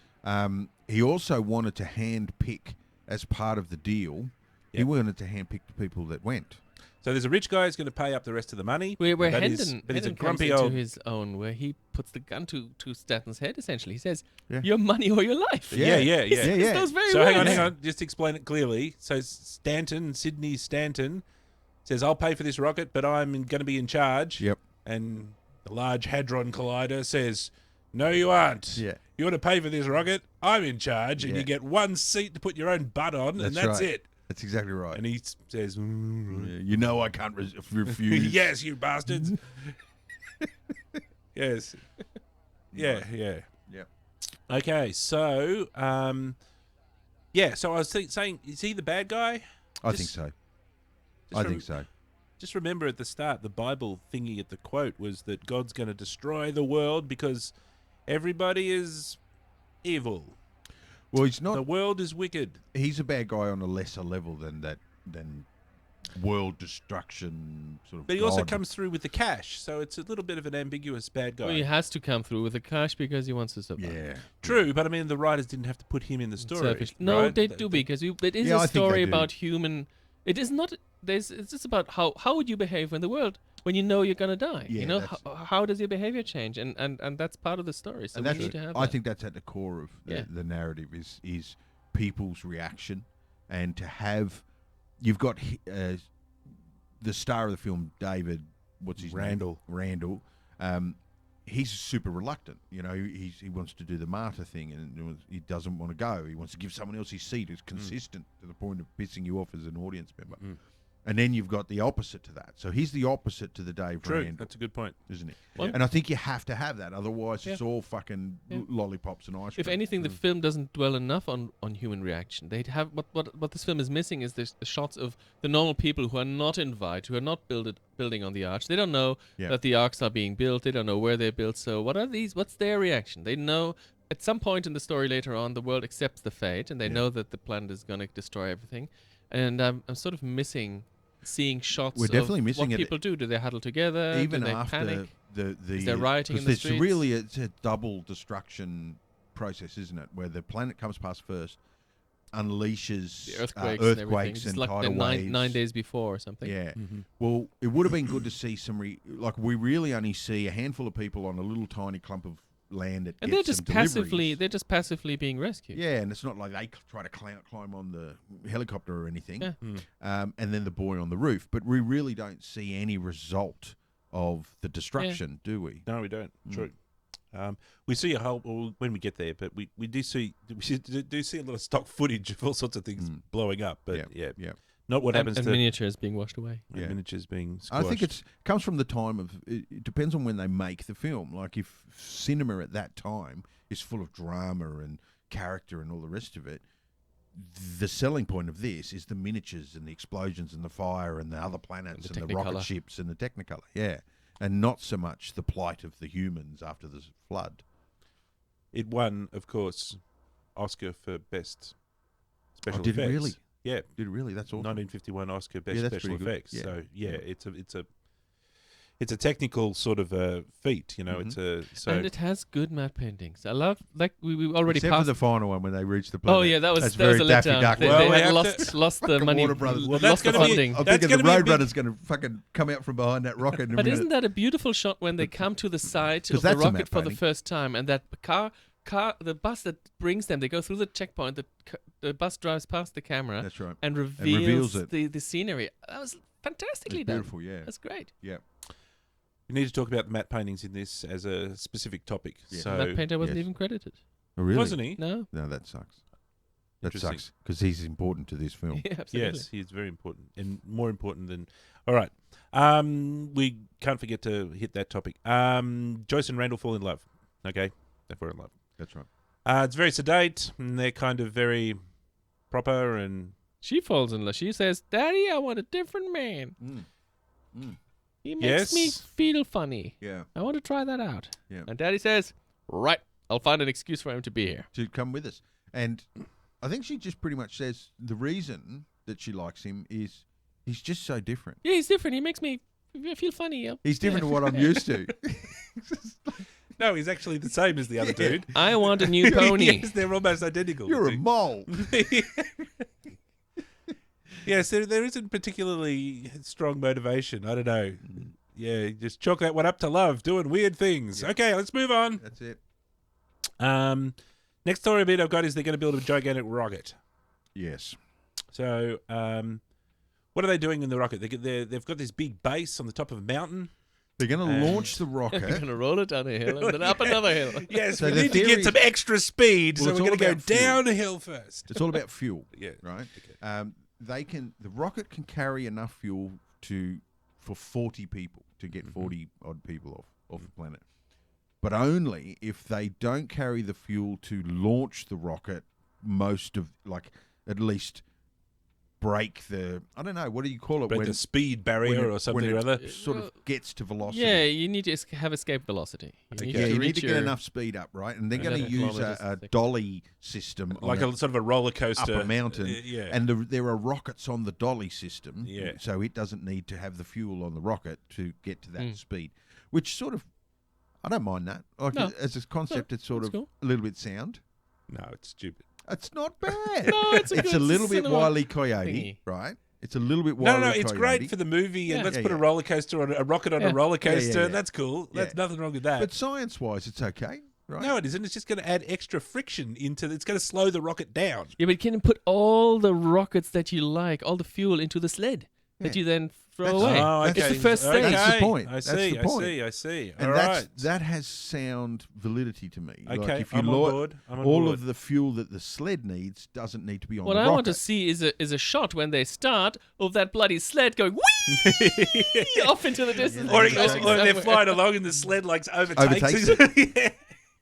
He also wanted to hand-pick, as part of the deal, he wanted to hand-pick the people that went. So there's a rich guy who's going to pay up the rest of the money. Where but Hendon he's a comes grumpy into old... his own, where he puts the gun to Stanton's head, essentially. He says, Yeah. your money or your life. Yeah. It's those very So words. hang on, just explain it clearly. So Sydney Stanton says, I'll pay for this rocket, but I'm going to be in charge. Yep. And the Large Hadron Collider says, no, you aren't. Yeah. You want to pay for this rocket? I'm in charge, and you get one seat to put your own butt on, and that's right. it. That's exactly right. And he says, Yeah, you know I can't refuse. yes, you bastards. Yes. Yeah. Yep. Okay, so, so I was saying, is he the bad guy? I think so. I think so. Just remember at the start, the Bible thingy at the quote was that God's going to destroy the world because everybody is evil. Well, he's not. The world is wicked. He's a bad guy on a lesser level than world destruction sort of. But he also God. comes through with the cash, so it's a little bit of an ambiguous bad guy. Well, he has to come through with the cash because he wants to survive. Yeah. True, but I mean, the writers didn't have to put him in the story. Selfish. No, right? they do because it is Yeah, I a think they story do. about human. It is not. It's just about how would you behave in the world when you know you're gonna die. Yeah, you know that's- how does your behavior change, and that's part of the story. So And we that's, need to have. I that. think that's at the core of the narrative is people's reaction, and to have you've got the star of the film, David, what's his Randall. name? Randall. He's super reluctant. You know, he wants to do the martyr thing, and he doesn't want to go. He wants to give someone else his seat. It's consistent to the point of pissing you off as an audience member. And then you've got the opposite to that. So he's the opposite to the Dave True, Randall, that's a good point. isn't it? Well- And I think you have to have that. Otherwise, it's Yeah. all fucking lollipops and ice cream. If anything, the film doesn't dwell enough on human reaction. They'd have what this film is missing is the shots of the normal people who are not invited, who are not building on the arch. They don't know that the arcs are being built. They don't know where they're built. So what are these? What's their reaction? They know at some point in the story later on, the world accepts the fate, and they know that the planet is going to destroy everything. And I'm sort of missing seeing shots. We're definitely of missing what it. people do. Do they huddle together? Even do they after panic? the Is there rioting in the 'cause streets? really it's a double destruction process, isn't it? Where the planet comes past first, unleashes The earthquakes and everything. earthquakes Just and like tidal the waves. nine days before or something. Yeah. Well, it would have been good to see some like we really only see a handful of people on a little tiny clump of land that And they're gets just some deliveries. passively being rescued. Yeah, and it's not like they try to climb on the helicopter or anything. Yeah. And then the boy on the roof. But we really don't see any result of the destruction, do we? No, we don't. True. We see a whole when we get there, but we do see a lot of stock footage of all sorts of things blowing up. But yeah, not what happens And to miniatures being washed away. miniatures being I squashed. think it comes from the time of. It depends on when they make the film. Like if cinema at that time is full of drama and character and all the rest of it, the selling point of this is the miniatures and the explosions and the fire and the other planets and the rocket ships and the Technicolor, and not so much the plight of the humans after the flood. It won, of course, Oscar for best special effects. Did it really? Yeah, did it really? That's awesome. 1951 Oscar best special effects. Yeah. So it's a technical sort of feat, you know. Mm-hmm. And it has good matte paintings. I love, like we already Except passed for the final one when they reached the planet. Oh yeah, that was a very Daffy letdown. Duck. They had lost the money, Warner Brothers. Well, lost the funding. I'm thinking the Roadrunner's going to fucking come out from behind that rocket in a But minute. isn't that a beautiful shot when they come to the side of the that's a rocket matte for the painting. first time, and that the bus that brings them, they go through the checkpoint. The bus drives past the camera. That's right. And reveals it. the scenery. That was fantastically done. Beautiful, yeah. That's great. Yeah. We need to talk about the matte paintings in this as a specific topic. Yeah. So That painter wasn't even credited. Oh, really? wasn't he? No. No, that sucks. That Interesting. sucks because he's important to this film. Yeah, absolutely. Yes, he's very important and more important than. All right, we can't forget to hit that topic. Joyce and Randall fall in love. Okay, they fall in love. That's right. It's very sedate, and they're kind of very proper and. She falls in love. She says, "Daddy, I want a different man. He makes me feel funny. Yeah. I want to try that out." Yeah. And Daddy says, "Right, I'll find an excuse for him to be here." To come with us. And I think she just pretty much says the reason that she likes him is he's just so different. Yeah, he's different. He makes me feel funny. He's different to what I'm used to. No, he's actually the same as the other dude. I want a new pony. Yes, they're almost identical. You're a mole. Yes, there isn't particularly strong motivation. I don't know. Yeah, just chalk that one up to love, doing weird things. Yeah. Okay, let's move on. That's it. Next story bit I've got is they're going to build a gigantic rocket. Yes. So, what are they doing in the rocket? They've got this big base on the top of a mountain. They're going to launch the We're rocket. going to roll it down a hill and then up another hill. Yes, So we the need to theory get some extra speed, Well, so it's we're all going to go about fuel. down a hill first. It's all about fuel. Yeah. Right? Okay. The rocket can carry enough fuel for 40 people to get 40 odd people off the planet. But only if they don't carry the fuel to launch the rocket, at least break the, I don't know, what do you call it? Break the speed barrier or something or other. Sort of gets to velocity. Yeah, you need to have escape velocity. You Yeah, you need to reach get enough speed up, right? And they're going to 11 use kilometers a a second. dolly system Like on a sort of a roller coaster. up a mountain. Yeah. And there are rockets on the dolly system, Yeah. so it doesn't need to have the fuel on the rocket to get to that speed, which sort of, I don't mind that. Like No. as a concept, it's sort that's of cool. a little bit sound. No, it's stupid. It's not bad. No, it's a it's good a little bit cinema Wile E. Coyote, thingy. right? It's a little bit Wile E. No, Coyote. it's great for the movie, and Yeah. let's Yeah, put a yeah. roller coaster on a rocket on Yeah. a roller coaster. yeah. That's cool. Yeah. That's nothing wrong with that. But science-wise, it's okay, right? No, it isn't. It's just going to add extra friction into. It's going to slow the rocket down. Yeah, but you can put all the rockets that you like, all the fuel into the sled that Yeah. you then throw That's- away. Oh, okay. It's the first Okay. stage. That's the point. I That's see. the point. I see. And All right. that has sound validity to me. Okay, Like if you I'm on load board. I'm on all board. of the fuel that the sled needs doesn't need to be on What the I rocket. want to see is a shot when they start of that bloody sled going whee off into the distance. Or, and crashing or they're somewhere. flying along and the sled like overtakes Overtakes yeah.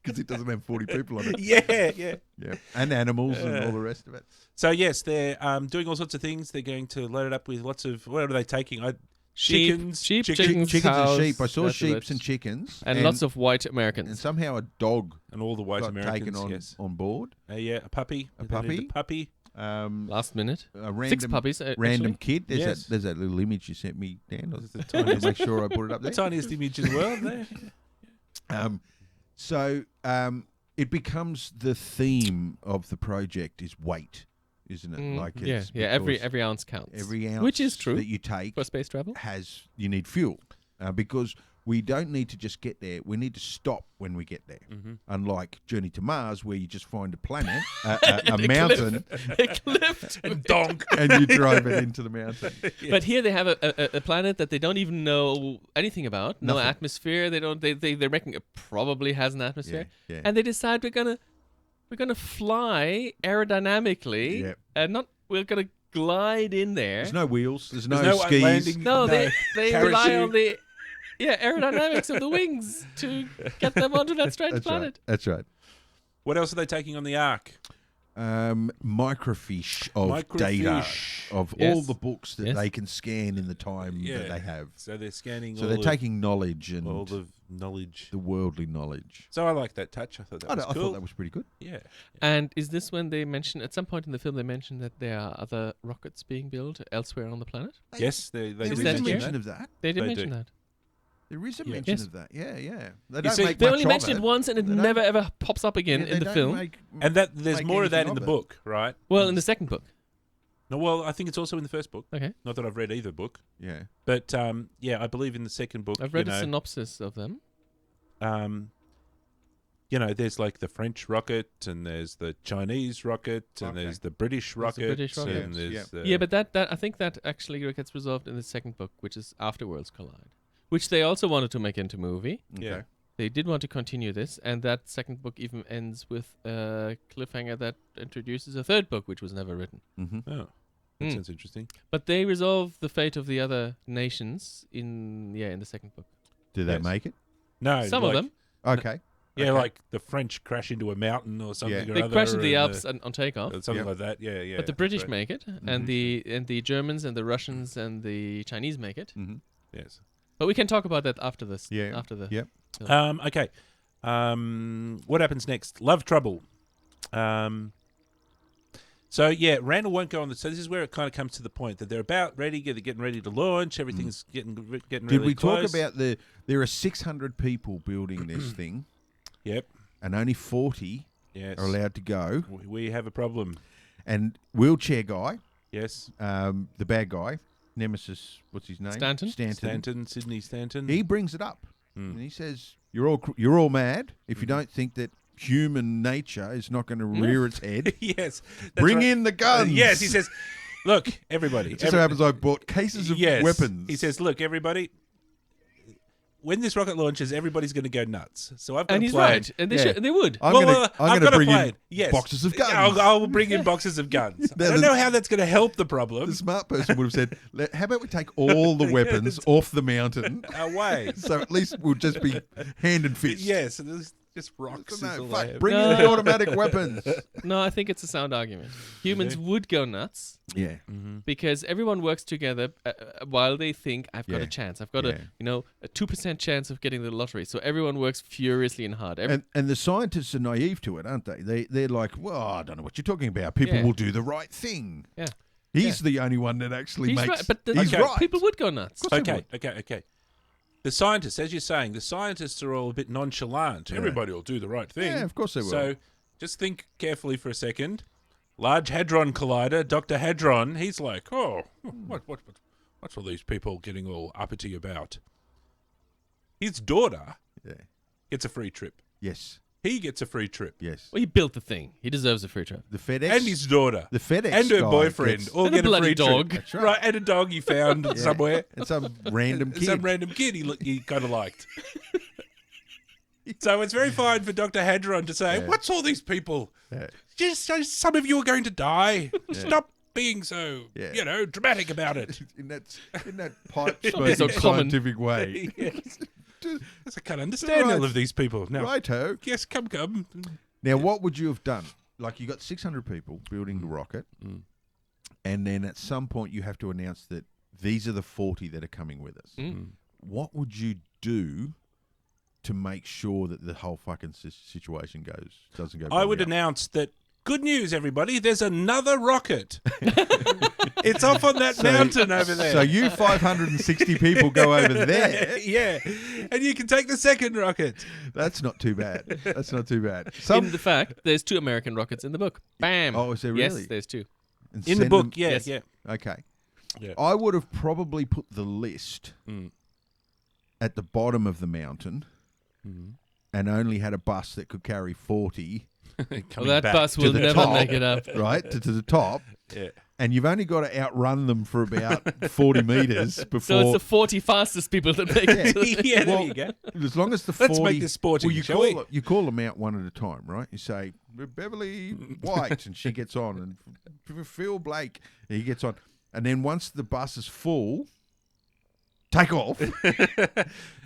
Because it doesn't have 40 people on it. Yeah. Yeah, and animals and all the rest of it. So yes, they're doing all sorts of things. They're going to load it up with lots of. What are they taking? Sheep, Chickens, chickens, Chickens cows, and sheep. I saw that's sheep it. and chickens. and lots of white And Americans. somehow a dog and all the white got Americans. taken Yes. on board. Yeah, a puppy. A They needed puppy? A puppy. Last minute. A random, 6 puppies. random actually. kid. There's, Yes. there's that little image you sent me, Dan. This is the I wanted tiniest, to make sure I put it up the there. tiniest image in the world. There. So it becomes the theme of the project is weight, isn't it? Yeah, it's every because ounce counts. every ounce which is true that you take for space travel. you need fuel because we don't need to just get there. We need to stop when we get there. Unlike Journey to Mars, where you just find a planet, a mountain, A cliff. And donk. and you drive it into the mountain. But here they have a planet that they don't even know anything about. No Nothing. atmosphere. They're making it probably has an atmosphere. Yeah. And they decide we're gonna fly aerodynamically Yep. and we're gonna glide in there. There's no wheels. There's There's no no skis. landing. No, they rely Parachute. on the aerodynamics of the wings to get them onto that strange That's planet. right. That's right. What else are they taking on the Ark? microfiche of data of all the books that they can scan in the time that they have. So they're scanning. So they're taking knowledge and all the knowledge, the worldly knowledge. So I like that touch. I thought that was cool. I thought that was pretty good. Yeah. And is this when they mention at some point in the film they mention that there are other rockets being built elsewhere on the planet? Yes, they there is did a mention that. of that. They did mention that. There is a mention of that. Yeah, yeah. They You don't see, make they much only of mention it. it once, and it They never don't- ever pops up again Yeah, in they the don't film. And that there's make more of that anything in the of it. book, right? Well, in the second book. No, well, I think it's also in the first book. Okay. Not that I've read either book, Yeah. but I believe in the second book. I've read a synopsis of them. There's like the French rocket, and there's the Chinese rocket, and there's the British rocket, British rocket. and there's Yeah, but that I think that actually gets resolved in the second book, which is After Worlds Collide, which they also wanted to make into movie. yeah. They did want to continue this, and that second book even ends with a cliffhanger that introduces a third book, which was never written. Mm-hmm. Oh, that sounds interesting. But they resolve the fate of the other nations in the second book. Do they Yes. make it? No, Some like, of them. Okay. Yeah, Okay. like the French crash into a mountain or something. Or They other, crash into the and Alps on takeoff. something Yep. like that. Yeah, yeah. But the that's British right. make it, and the Germans and the Russians and the Chinese make it. Mm-hmm. Yes. But we can talk about that after this. Yeah. After the. Yep. Okay. What happens next? Love trouble. So yeah, Randall won't go on the. So this is where it kind of comes to the point that they're about ready, they're getting ready to launch. Everything's getting Did really we close. talk about there are 600 people building this thing, Yep. and only 40 Yes. are allowed to go. We have a problem. And wheelchair guy, Yes. the bad guy, Nemesis, what's his name? Stanton. Sydney Stanton. He brings it up, and he says, "You're all mad if you don't think that human nature is not going to rear its head. Yes. that's Bring right. in the guns." Yes, he says, look, everybody. It just so happens I bought cases of weapons. He says, look, everybody, when this rocket launches, everybody's going to go nuts. So I've got And a he's plan. right. And they would. I'm Well, going I've to got a bring plan. in Yes. boxes of guns. I'll bring in boxes of guns. I don't know how that's going to help the problem. The smart person would have said, how about we take all the weapons off the mountain, Away. so at least we'll just be hand and fist. Yes, there's just rocks. No, is all fuck, they have. bring in No. the automatic weapons. No, I think it's a sound argument. Humans would go nuts Yeah. because everyone works together while they think I've got Yeah. a chance. I've got Yeah. a 2% chance of getting the lottery. So everyone works furiously and hard. And the scientists are naive to it, aren't they? They're like, well, I don't know what you're talking about. People Yeah. will do the right thing. Yeah. He's the only one that actually He's makes. right, but he's right. people would go nuts. Okay. The scientists, as you're saying, the scientists are all a bit nonchalant. Everybody will do the right thing. Yeah, of course they will. So just think carefully for a second. Large Hadron Collider, Dr. Hadron, he's like, what's all these people getting all uppity about? His daughter gets a free trip. Yes. He gets a free trip. Yes. Well, he built the thing. He deserves a free trip. The FedEx And his daughter. the FedEx and her guy boyfriend gets- all And a get a bloody free dog. trip. That's right. And a dog he found somewhere. and some random kid. Some random kid he kind of liked. So it's very fine for Dr. Hadron to say, what's all these people? Yeah. Just some of you are going to die. Stop being so, dramatic about it. in that pipe be so spoken common. scientific way. I can't understand all of these people. Now, Righto. yes, come. Now, what would you have done? Like, you got 600 people building the rocket, and then at some point you have to announce that these are the 40 that are coming with us. What would you do to make sure that the whole fucking situation doesn't go? I would belly up? announce that, good news, everybody, there's another rocket. It's off on that mountain over there. So you 560 people go over there. Yeah. And you can take the second rocket. That's not too bad. That's not too bad. In the fact, there's 2 American rockets in the book. Bam. Oh, is there really? Yes, there's 2. and In the send book, them- Yes. yeah. Okay. Yeah. I would have probably put the list at the bottom of the mountain and only had a bus that could carry 40, Well, that bus to will the never top. make it up. right, to the top. Yeah. And you've only got to outrun them for about 40 metres before. So it's the 40 fastest people that make it. To the Yeah, there Well, you go. As long as the 40... Let's make this sporting, Well, shall we? you call them out one at a time, right? You say, Beverly White, and she gets on, and Phil Blake, he gets on. And then once the bus is full, take off.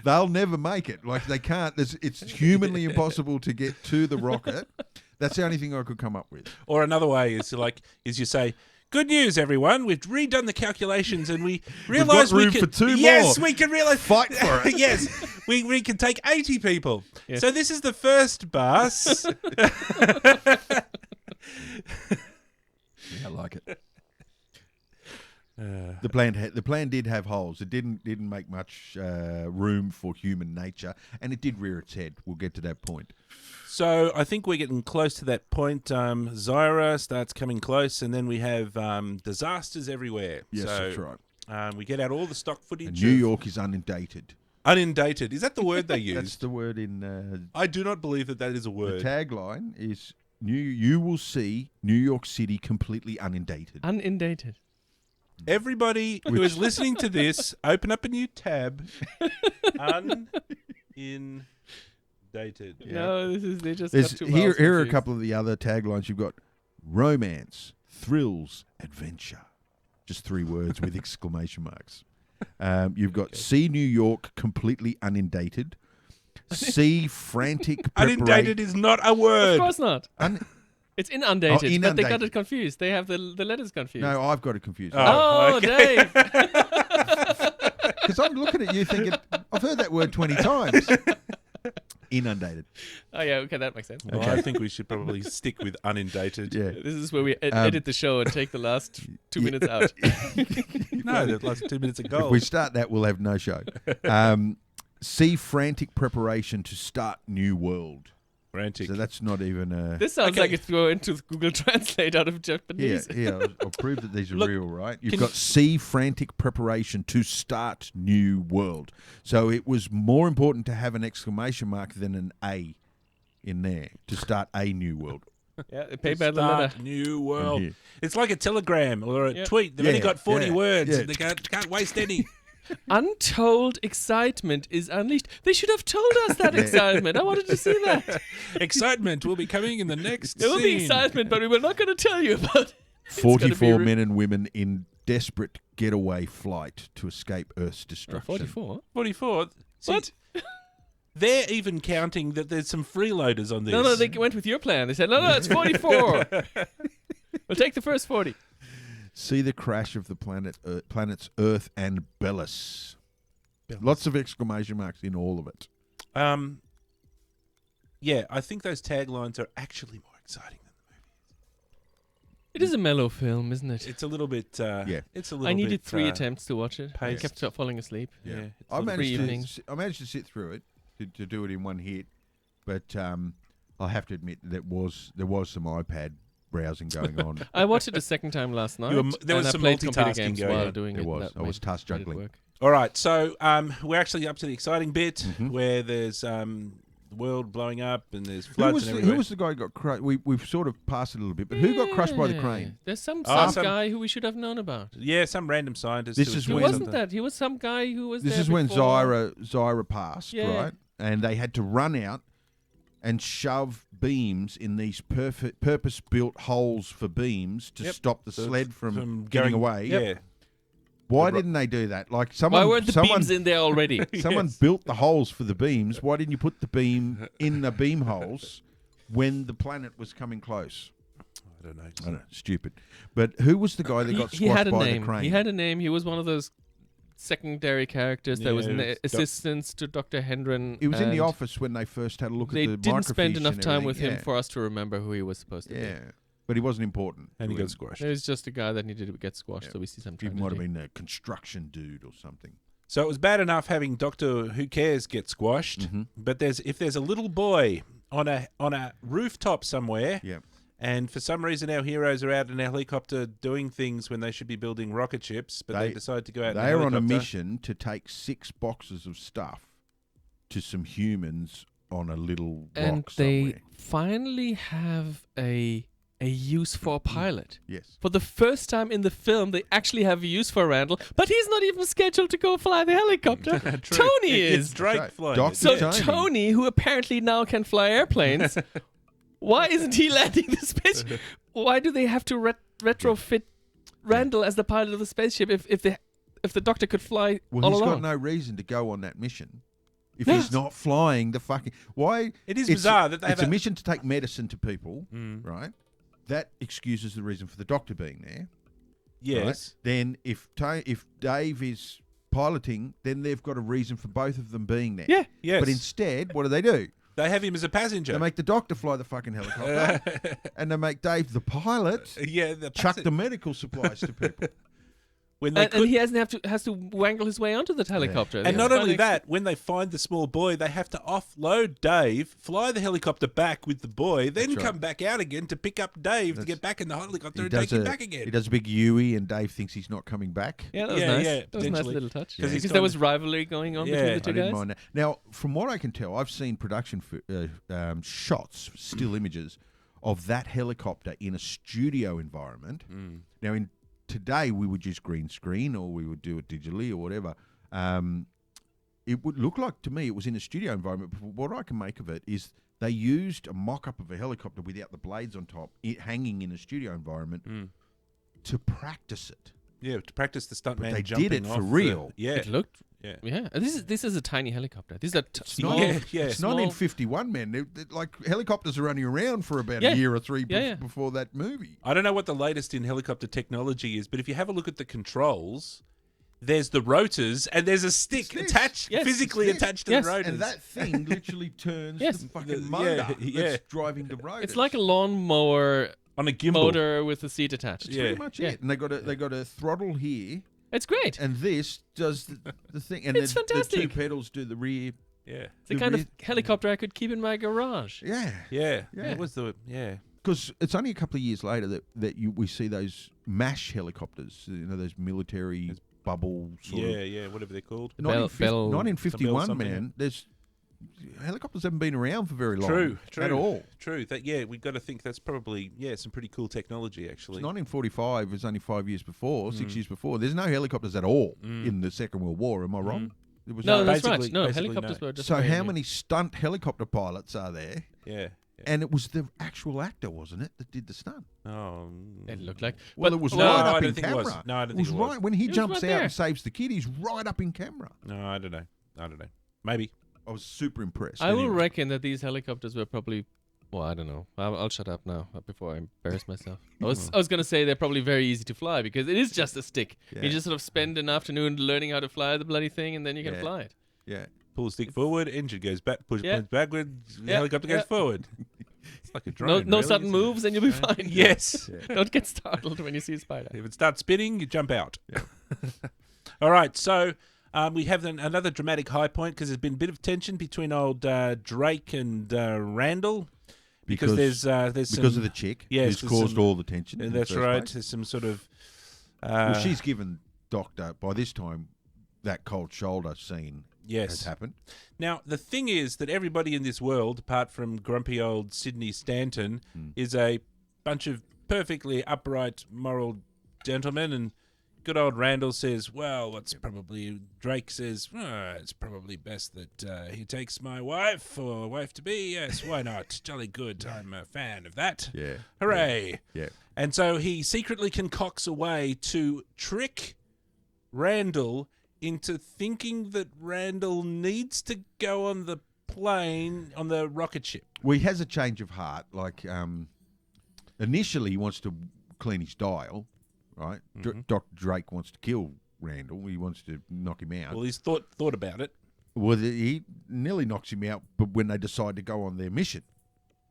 They'll never make it. Like, they can't. It's humanly impossible to get to the rocket. That's the only thing I could come up with. Or another way is you say, "Good news, everyone! We've redone the calculations and we realised room we can for 2 Yes, more. we can realise Fight for it. Yes, we can take 80 people. Yeah. So this is the first bus. Yeah, I like it. The plan did have holes. It didn't make much room for human nature, and it did rear its head. We'll get to that point. So I think we're getting close to that point. Zyra starts coming close, and then we have disasters everywhere. Yes, so, that's right. We get out all the stock footage. And New York is inundated. Undated. Is that the word they use? That's the word in. I do not believe that is a word. The tagline is you will see New York City completely inundated. Unindated. Everybody who is listening to this, open up a new tab. Unindated. Yeah. No, they just got too Here are a confused. couple of the other taglines. You've got romance, thrills, adventure. Just 3 words with exclamation marks. You've got see New York completely inundated. See frantic preparation. Unindated is not a word. Of course not. It's inundated, but they got inundated. it confused. They have the letters confused. No, I've got it confused. Oh. Oh, okay. Dave. Because I'm looking at you thinking, I've heard that word 20 times. Inundated. Oh, yeah, okay, that makes sense. Well, I think we should probably stick with undated. Yeah. This is where we edit the show and take the last 2 minutes out. No, the last 2 minutes of If gold. we start that, we'll have no show. See frantic preparation to start new world. Frantic. So that's not even a... This sounds Okay. like it's thrown into Google Translate out of Japanese. Yeah, I'll prove that these are Look, real, right? You've can- got see frantic preparation to start new world. So it was more important to have an exclamation mark than an A in there to start a new world. Yeah, pay by the Start letter. new From world. here. It's like a telegram or a Yeah. tweet. They've only Yeah, got 40 yeah, words. yeah. They can't waste any. Untold excitement is unleashed. They should have told us that excitement. I wanted to see that. Excitement will be coming in the next There will be scene. excitement, but we were not going to tell you about it. 44 men and women in desperate getaway flight to escape Earth's destruction. 44? 44. See, What? They're even counting that there's some freeloaders on this. No, they went with your plan. They said, no, it's 44. We'll take the first 40. See the crash of the planets Earth and Belus. Lots of exclamation marks in all of it. Yeah, I think those taglines are actually more exciting than the movie. It is a mellow film, isn't it? It's a little bit. Yeah. It's a little. I needed bit, 3 attempts to watch it. I paced. kept falling asleep. Yeah. it's a I little free bit- evening. managed to sit through it to do it in one hit, but I have to admit there was some iPad browsing going on. I watched it a second time last night. there was and some I played computer multitasking games going while on. doing There it. was. That I was task made it juggling. work. All right, so we're actually up to the exciting bit Mm-hmm. where there's the world blowing up and there's floods and Who everywhere. was the guy who got crushed? We've sort of passed it a little bit, but who got crushed by the Yeah. crane? There's some some- guy who we should have known about. Yeah, some random scientist. This who was is He doing when- wasn't something. that. He was some guy who was This there is when before. Zyra passed, Yeah. right? And they had to run out and shove beams in these purpose-built holes for beams to Yep. stop the sled from going getting away. Yeah, Why didn't they do that? Like someone, Why weren't the someone, beams in there already? someone Yes. built the holes for the beams. Why didn't you put the beam in the beam holes when the planet was coming close? I don't know. I don't know, stupid. But who was the guy that got he squashed had a by name. the crane? He had a name. He was one of those secondary characters that was Yeah, an it's assistance to Dr. Hendren. He was in the and office when they first had a look They at the didn't spend microfiche enough and time with everything. him for us to remember who he was supposed to be. Yeah, but he wasn't important. And he to got him. squashed. There's just a guy that needed to get squashed, Yeah. so we see some He tragedy. might have been a construction dude or something. So it was bad enough having Doctor Who Cares get squashed, Mm-hmm. but if there's a little boy on a rooftop somewhere, Yeah. and for some reason our heroes are out in a helicopter doing things when they should be building rocket ships, but they decide to go out. in a They're on a helicopter. mission to take 6 boxes of stuff to some humans on a little And rock they somewhere. finally have a use for a pilot. Yes. For the first time in the film, they actually have a use for Randall, but he's not even scheduled to go fly the helicopter. True. Tony It's is. Drake Right. flying. Doc- it. So Tony. Tony, who apparently now can fly airplanes, why isn't he landing the spaceship? Why do they have to retrofit Randall as the pilot of the spaceship if the Doctor could fly Well, all he's along? got no reason to go on that mission if he's not flying the fucking... Why? It is bizarre that they have It's a mission to take medicine to people, right? That excuses the reason for the doctor being there. Yes. Right? Then if Dave is piloting, then they've got a reason for both of them being there. Yeah, yes. But instead, what do? They have him as a passenger. They make the doctor fly the fucking helicopter, and they make Dave the pilot chuck the medical supplies to people. And he has to wangle his way onto the helicopter. And not only that, when they find the small boy, they have to offload Dave, fly the helicopter back with the boy, then come back out again to pick up Dave to get back in the helicopter and take him back again. He does a big Yui, and Dave thinks he's not coming back. Yeah, that was nice. Yeah, that was a nice little touch. Because there was rivalry going on between the two guys. Mind that. Now, from what I can tell, I've seen production shots, still images, of that helicopter in a studio environment. Now, today we would use green screen or we would do it digitally or whatever. It would look like to me it was in a studio environment. But what I can make of it is they used a mock-up of a helicopter without the blades on top, hanging in a studio environment to practice it. Yeah, to practice the stuntman They jumping did it for off real. It looked. Yeah. This is a tiny helicopter. This is a small. It's 1951, man. Like helicopters are only around for about a year or three before that movie. I don't know what the latest in helicopter technology is, but if you have a look at the controls, there's the rotors and there's a stick attached, physically attached to the rotors. And that thing literally turns the fucking motor that's driving the rotors. It's like a lawnmower on a gimbal motor with a seat attached. That's pretty much it. And they got a throttle here. It's great. And this does the thing. And it's fantastic. The two pedals do the rear. Yeah. It's the kind of helicopter I could keep in my garage. Yeah. It was because it's only a couple of years later that we see those MASH helicopters, those military bubble sort of... whatever they're called. 1951, man, there's... Helicopters haven't been around for very long. True. At all. True. We've got to think that's probably, some pretty cool technology, actually. 1945 was only 5 years before, 6 years before. There's no helicopters at all in the Second World War. Am I wrong? There was no, that's right. No, helicopters were just... So how many stunt helicopter pilots are there? Yeah. And it was the actual actor, wasn't it, that did the stunt? Oh, it looked like. Well, it was right up in camera. No, I don't think it was. Right when he jumps out and saves the kid. He's right up in camera. No, I don't know. Maybe. I was super impressed. I will reckon that these helicopters were probably. Well, I don't know. I'll shut up now before I embarrass myself. I was going to say they're probably very easy to fly because it is just a stick. Yeah. You just sort of spend an afternoon learning how to fly the bloody thing, and then you can fly it. Yeah. Pull the stick forward, engine goes back, push backwards, the helicopter goes forward. It's like a drone. No sudden moves, and you'll be fine. Yes. Don't get startled when you see a spider. If it starts spinning, you jump out. Yeah. All right, so we have another dramatic high point because there's been a bit of tension between old Drake and Randall. Because there's because of the chick who's caused all the tension. And that's right. There's some sort of... well, she's given Doctor, by this time, that cold shoulder scene has happened. Now, the thing is that everybody in this world, apart from grumpy old Sydney Stanton, is a bunch of perfectly upright, moral gentlemen, and good old Randall says, well, Drake says, it's probably best that he takes my wife or wife-to-be. Yes, why not? Jolly good. I'm a fan of that. Yeah. Hooray. Yeah. And so he secretly concocts a way to trick Randall into thinking that Randall needs to go on the plane, on the rocket ship. Well, he has a change of heart. Like, initially he wants to clean his dial. Right, Dr. Drake wants to kill Randall. He wants to knock him out. Well, he's thought about it. Well, he nearly knocks him out, but when they decide to go on their mission,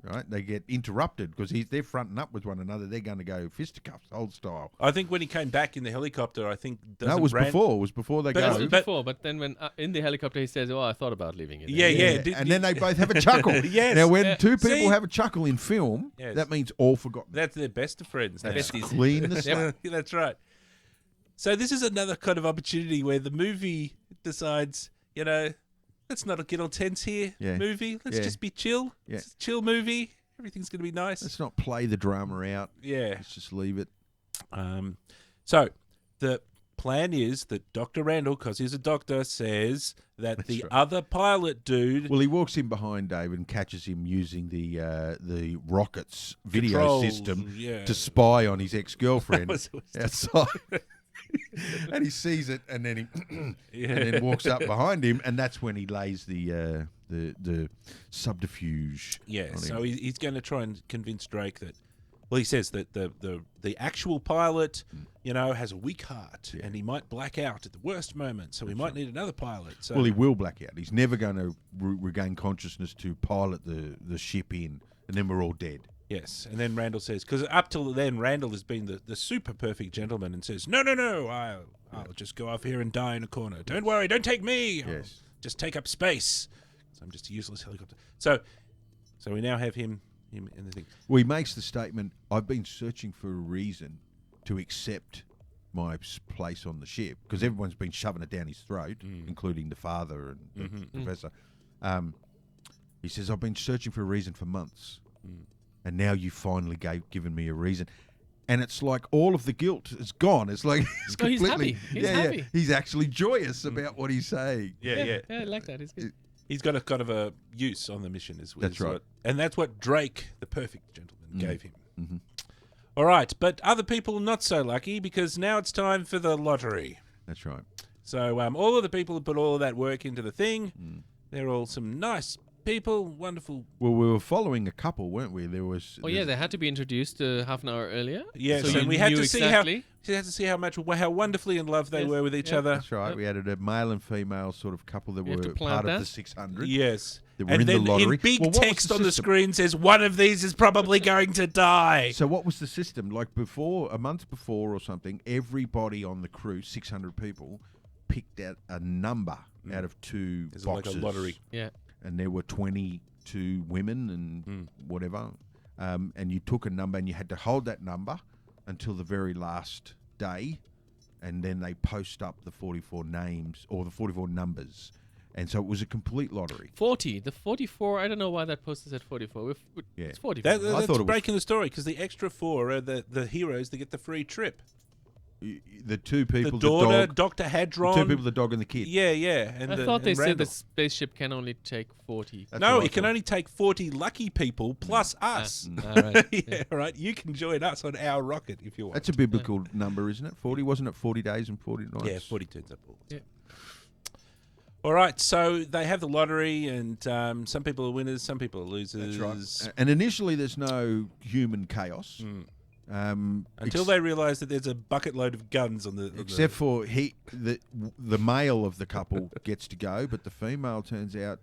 right, they get interrupted because they're fronting up with one another. They're going to go fisticuffs, old style. I think when he came back in the helicopter, I think it was before. It was before they go. But then when in the helicopter he says, "Oh, I thought about leaving it." Yeah. And then they both have a chuckle. Yes. Now, when two people have a chuckle in film, that means all forgotten. That's their best of friends. That's clean the stuff. That's right. So this is another kind of opportunity where the movie decides, let's not get all tense here, movie. Let's just be chill. Yeah. It's a chill movie. Everything's going to be nice. Let's not play the drama out. Yeah. Let's just leave it. So the plan is that Dr. Randall, because he's a doctor, says that the other pilot dude... Well, he walks in behind David and catches him using the rockets video system to spy on his ex-girlfriend outside. And he sees it, and then and then walks up behind him, and that's when he lays the subterfuge. Yeah, on so him. he's going to try and convince Drake that. Well, he says that the actual pilot, has a weak heart, and he might black out at the worst moment. So we might need another pilot. So Well, he will black out. He's never going to regain consciousness to pilot the ship in, and then we're all dead. Yes, and then Randall says, because up till then, Randall has been the super perfect gentleman and says, no, I'll just go off here and die in a corner. Don't worry, don't take me. I'll just take up space. So I'm just a useless helicopter. So we now have him in the thing. Well, he makes the statement, I've been searching for a reason to accept my place on the ship, because everyone's been shoving it down his throat, including the father and the professor. He says, I've been searching for a reason for months. And now you finally given me a reason. And it's like all of the guilt is gone. It's like he's happy. He's happy. He's actually joyous about what he's saying. Yeah, I like that. It's good. He's got a kind of a use on the mission as well. That's right. And that's what Drake, the perfect gentleman, gave him. Mm-hmm. All right, but other people not so lucky, because now it's time for the lottery. That's right. So all of the people who put all of that work into the thing, they're all some nice people, wonderful. Well, we were following a couple, weren't we? There was. Oh yeah, they had to be introduced half an hour earlier. Yes, so and we had to exactly. see how wonderfully in love they were with each other. That's right. Yep. We had a male and female sort of couple that were part of the 600. Yes. That were and in then the lottery. in big Well, what was text the on the system? screen says one of these is probably going to die. So what was the system? Like before, a month before or something, everybody on the crew, 600 people, picked out a number out of two It's boxes. like a lottery. Yeah. And there were 22 women and whatever. And you took a number and you had to hold that number until the very last day. And then they post up the 44 names or the 44 numbers. And so it was a complete lottery. 40. The 44, I don't know why that post is at 44. It's 44. I That's thought it was- breaking the story, because the extra 4 are the heroes that get the free trip. The two people, The daughter, dog, Dr. Hadron. the two people, the dog and the kid. Yeah. And I thought they and said Randall. the spaceship can only take 40. That's No, what I it can thought. only take 40 lucky people plus us. All right. Yeah, right. You can join us on our rocket if you want. That's a biblical number, isn't it? 40, wasn't it 40 days and 40 nights? Yeah, 40 turns up all the Yeah. time. All right, so they have the lottery, and some people are winners, some people are losers. That's right. And initially there's no human chaos. Until they realise that there's a bucket load of guns on the... Except for the male of the couple gets to go, but the female turns out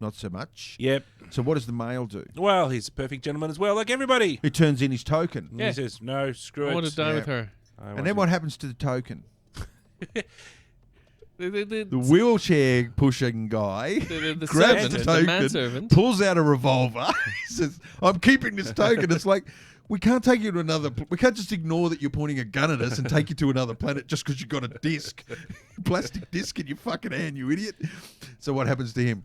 not so much. Yep. So what does the male do? Well, he's a perfect gentleman as well, like everybody. He turns in his token. And Yeah. he says, no, screw I it. want to die Yeah. with her. And then what happens to the token? The The wheelchair pushing guy the grabs servant, the the token, manservant. pulls out a revolver. He says, I'm keeping this token. It's like, we can't take you to another... we can't just ignore that you're pointing a gun at us and take you to another planet just because you've got a disc. Plastic disc in your fucking hand, you idiot. So what happens to him?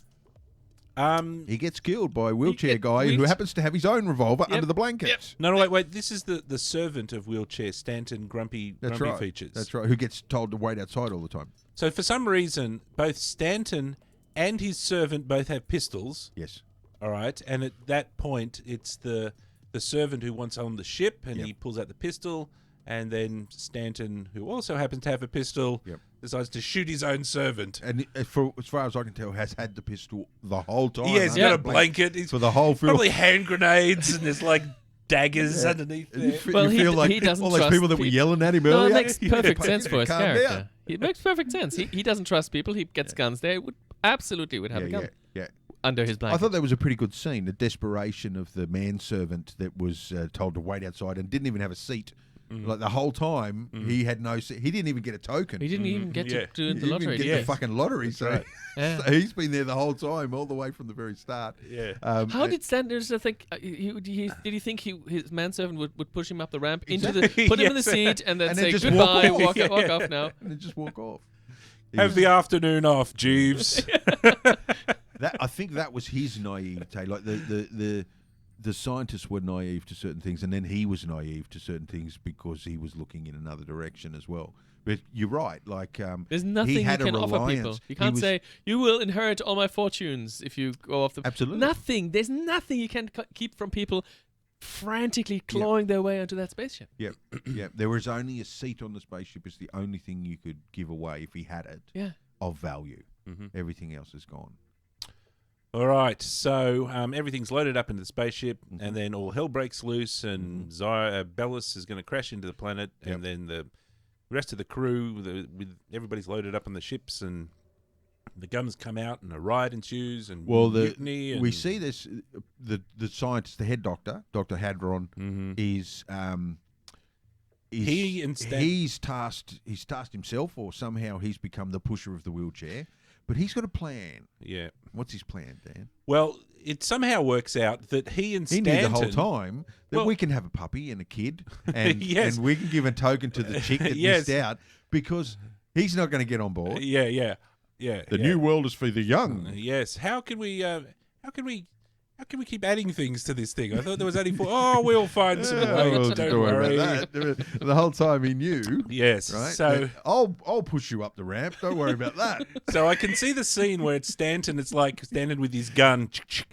He gets killed by a wheelchair guy who happens to have his own revolver under the blanket. No, wait. This is the servant of wheelchair, Stanton Grumpy Features. That's right. Who gets told to wait outside all the time. So for some reason, both Stanton and his servant both have pistols. Yes. All right. And at that point, it's the servant who wants on the ship, and he pulls out the pistol. And then Stanton, who also happens to have a pistol, decides to shoot his own servant. And as far as I can tell, has had the pistol the whole time. He has got a blanket. He's for the whole film. probably hand grenades, and there's like daggers underneath And there. you Well, feel like he doesn't all those trust people that were people. yelling at him No, earlier. it makes perfect sense for his Calm character. down. It makes perfect sense. He doesn't trust people. He gets guns there. It would absolutely would have a gun Yeah. under his blanket. I thought that was a pretty good scene. The desperation of the manservant that was told to wait outside and didn't even have a seat. Like the whole time, he had no seat. He didn't even get a token. he didn't even get to do He the didn't lottery. even did get he? the fucking lottery. So, Yeah. so he's been there the whole time, all the way from the very start. Yeah. How did Sanders think? Did he think his manservant would push him up the ramp into Exactly. the put him in the Yes. seat and then And then say just goodbye, walk off. walk off now? And then just walk off. Have the afternoon off, Jeeves. That I think that was his naivete. Like the scientists were naive to certain things, and then he was naive to certain things because he was looking in another direction as well. But you're right. Like There's nothing he you had a can offer people. reliance. You He can't was- say you will inherit all my fortunes if you go off the. Absolutely. Nothing. There's nothing you can keep from people frantically clawing their way onto that spaceship. Yep. Yep. There was only a seat on the spaceship. It's the only thing you could give away if he had it. Yeah. Of value. Mm-hmm. Everything else is gone. All right, so everything's loaded up into the spaceship, and then all hell breaks loose, and Bellis is going to crash into the planet, and then the rest of the crew, with everybody's loaded up on the ships, and the guns come out, and a riot ensues, and mutiny. We see this. The scientist, the head doctor, Dr. Hadron, is he's tasked himself, or somehow he's become the pusher of the wheelchair. But he's got a plan. Yeah. What's his plan, Dan? Well, it somehow works out that he and Stanton... He knew the whole time that we can have a puppy and a kid, and, and we can give a token to the chick that missed out, because he's not going to get on board. Yeah. The new world is for the young. Yes. How can we keep adding things to this thing? I thought there was only 4. Oh, we'll find some ways. Don't worry about that. The whole time he knew. Yes. Right. So I'll push you up the ramp. Don't worry about that. So I can see the scene where it's Stanton. It's like Stanton with his gun.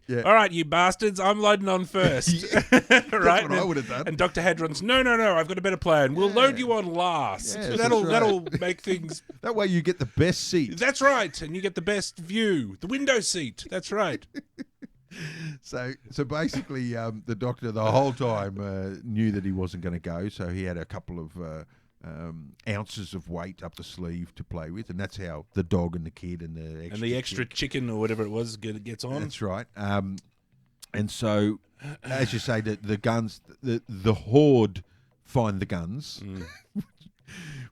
Yeah. All right, you bastards. I'm loading on first. Right. That's what I would have done. And Dr. Hadron's no. I've got a better plan. We'll load you on last. Yes, that'll make things. That way you get the best seat. That's right, and you get the best view, the window seat. That's right. So basically, the doctor the whole time knew that he wasn't going to go, so he had a couple of ounces of weight up the sleeve to play with, and that's how the dog and the kid and the extra chicken or whatever it was gets on. That's right. And so, as you say, the guns, the horde find the guns,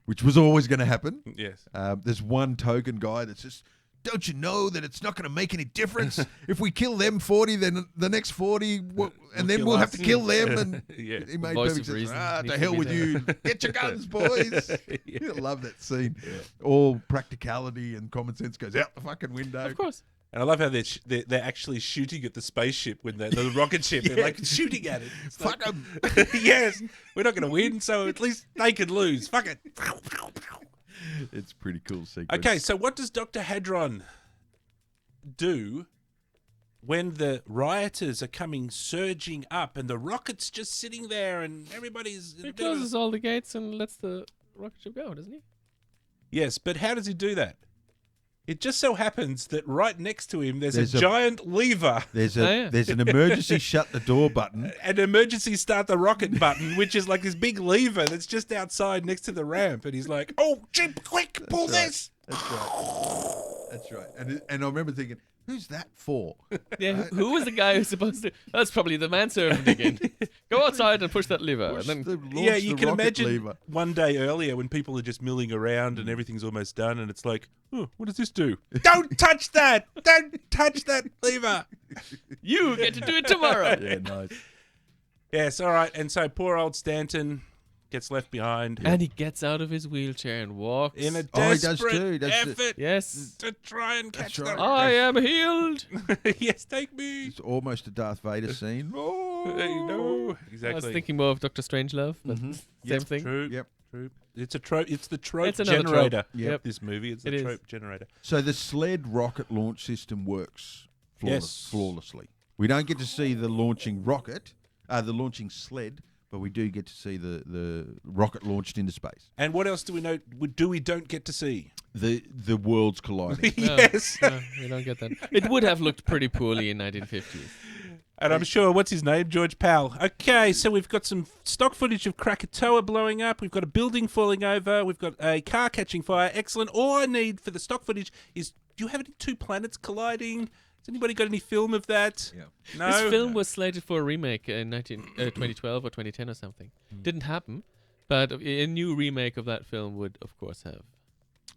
which was always going to happen. Yes. There's one token guy that's just, don't you know that it's not going to make any difference if we kill them 40, then the next 40, and then we'll have to kill them. And he made perfect sense. To hell with you. Get your guns, boys. You love that scene. Yeah. All practicality and common sense goes out the fucking window. Of course. And I love how they're actually shooting at the spaceship when the rocket ship. They're like shooting at it. It's Fuck them. Yes, we're not going to win, so at least they could lose. Fuck it. It's pretty cool sequence. Okay, so what does Dr. Hadron do when the rioters are coming surging up and the rocket's just sitting there and everybody's... He closes all the gates and lets the rocket ship go, doesn't he? Yes, but how does he do that? It just so happens that right next to him there's a giant lever. There's an emergency shut the door button. An emergency start the rocket button, which is like this big lever that's just outside next to the ramp. And he's like, oh, Chip, quick, pull this. That's right. And I remember thinking, who's that for? Yeah, who was the guy who's supposed to... That's probably the manservant again. Go outside and push that lever. You can imagine one day earlier when people are just milling around and everything's almost done and it's like, oh, what does this do? Don't touch that! Don't touch that lever! You get to do it tomorrow. Yeah, nice. Yes, all right. And so poor old Stanton gets left behind. And he gets out of his wheelchair and walks. In a desperate That's effort yes. to try and catch that. I am healed. Yes, take me. It's almost a Darth Vader scene. No, exactly. I was thinking more of Dr. Strangelove, but same thing. True. Yep. True. It's a trope. It's the trope It's another generator. trope. Yep. This movie. It's the trope generator. So the sled rocket launch system works flawlessly. We don't get to see the launching rocket, the launching sled, but we do get to see the rocket launched into space. And what else do we know? We don't get to see? The worlds colliding. Yes. No, we don't get that. It would have looked pretty poorly in 1950s. And I'm sure, what's his name? George Powell. Okay, so we've got some stock footage of Krakatoa blowing up. We've got a building falling over. We've got a car catching fire. Excellent. All I need for the stock footage is, do you have any two planets colliding? Has anybody got any film of that? Yeah. No? This film was slated for a remake in 2012 or 2010 or something. Didn't happen, but a new remake of that film would, of course, have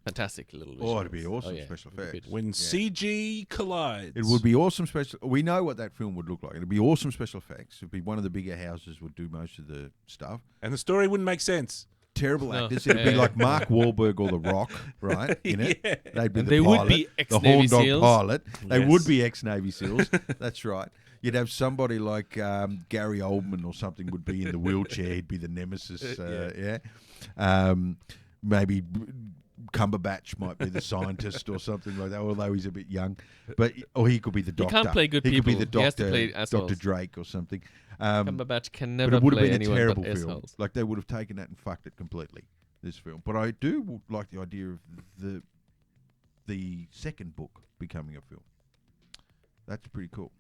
fantastic little visuals. Oh, it'd be awesome special effects. When CG collides. It would be awesome special... We know what that film would look like. It'd be awesome special effects. It'd be one of the bigger houses would do most of the stuff. And the story wouldn't make sense. Terrible actors. It'd be like Mark Wahlberg or The Rock, right? In it. Yeah. They'd be And they pilot, would be the horn ex-Navy dog SEALs. pilot. They Yes. would be ex-Navy SEAls. That's right. You'd have somebody like Gary Oldman or something would be in the wheelchair. He'd be the nemesis. Maybe Cumberbatch might be the scientist or something like that, although he's a bit young. Or he could be the doctor. He can't play good He people. could be the He has to doctor, play assholes. Dr. Drake or something. Cumberbatch can But never it would have play been a anyone terrible but film. assholes. Like they would have taken that and fucked it completely. This film, but I do like the idea of the second book becoming a film. That's pretty cool.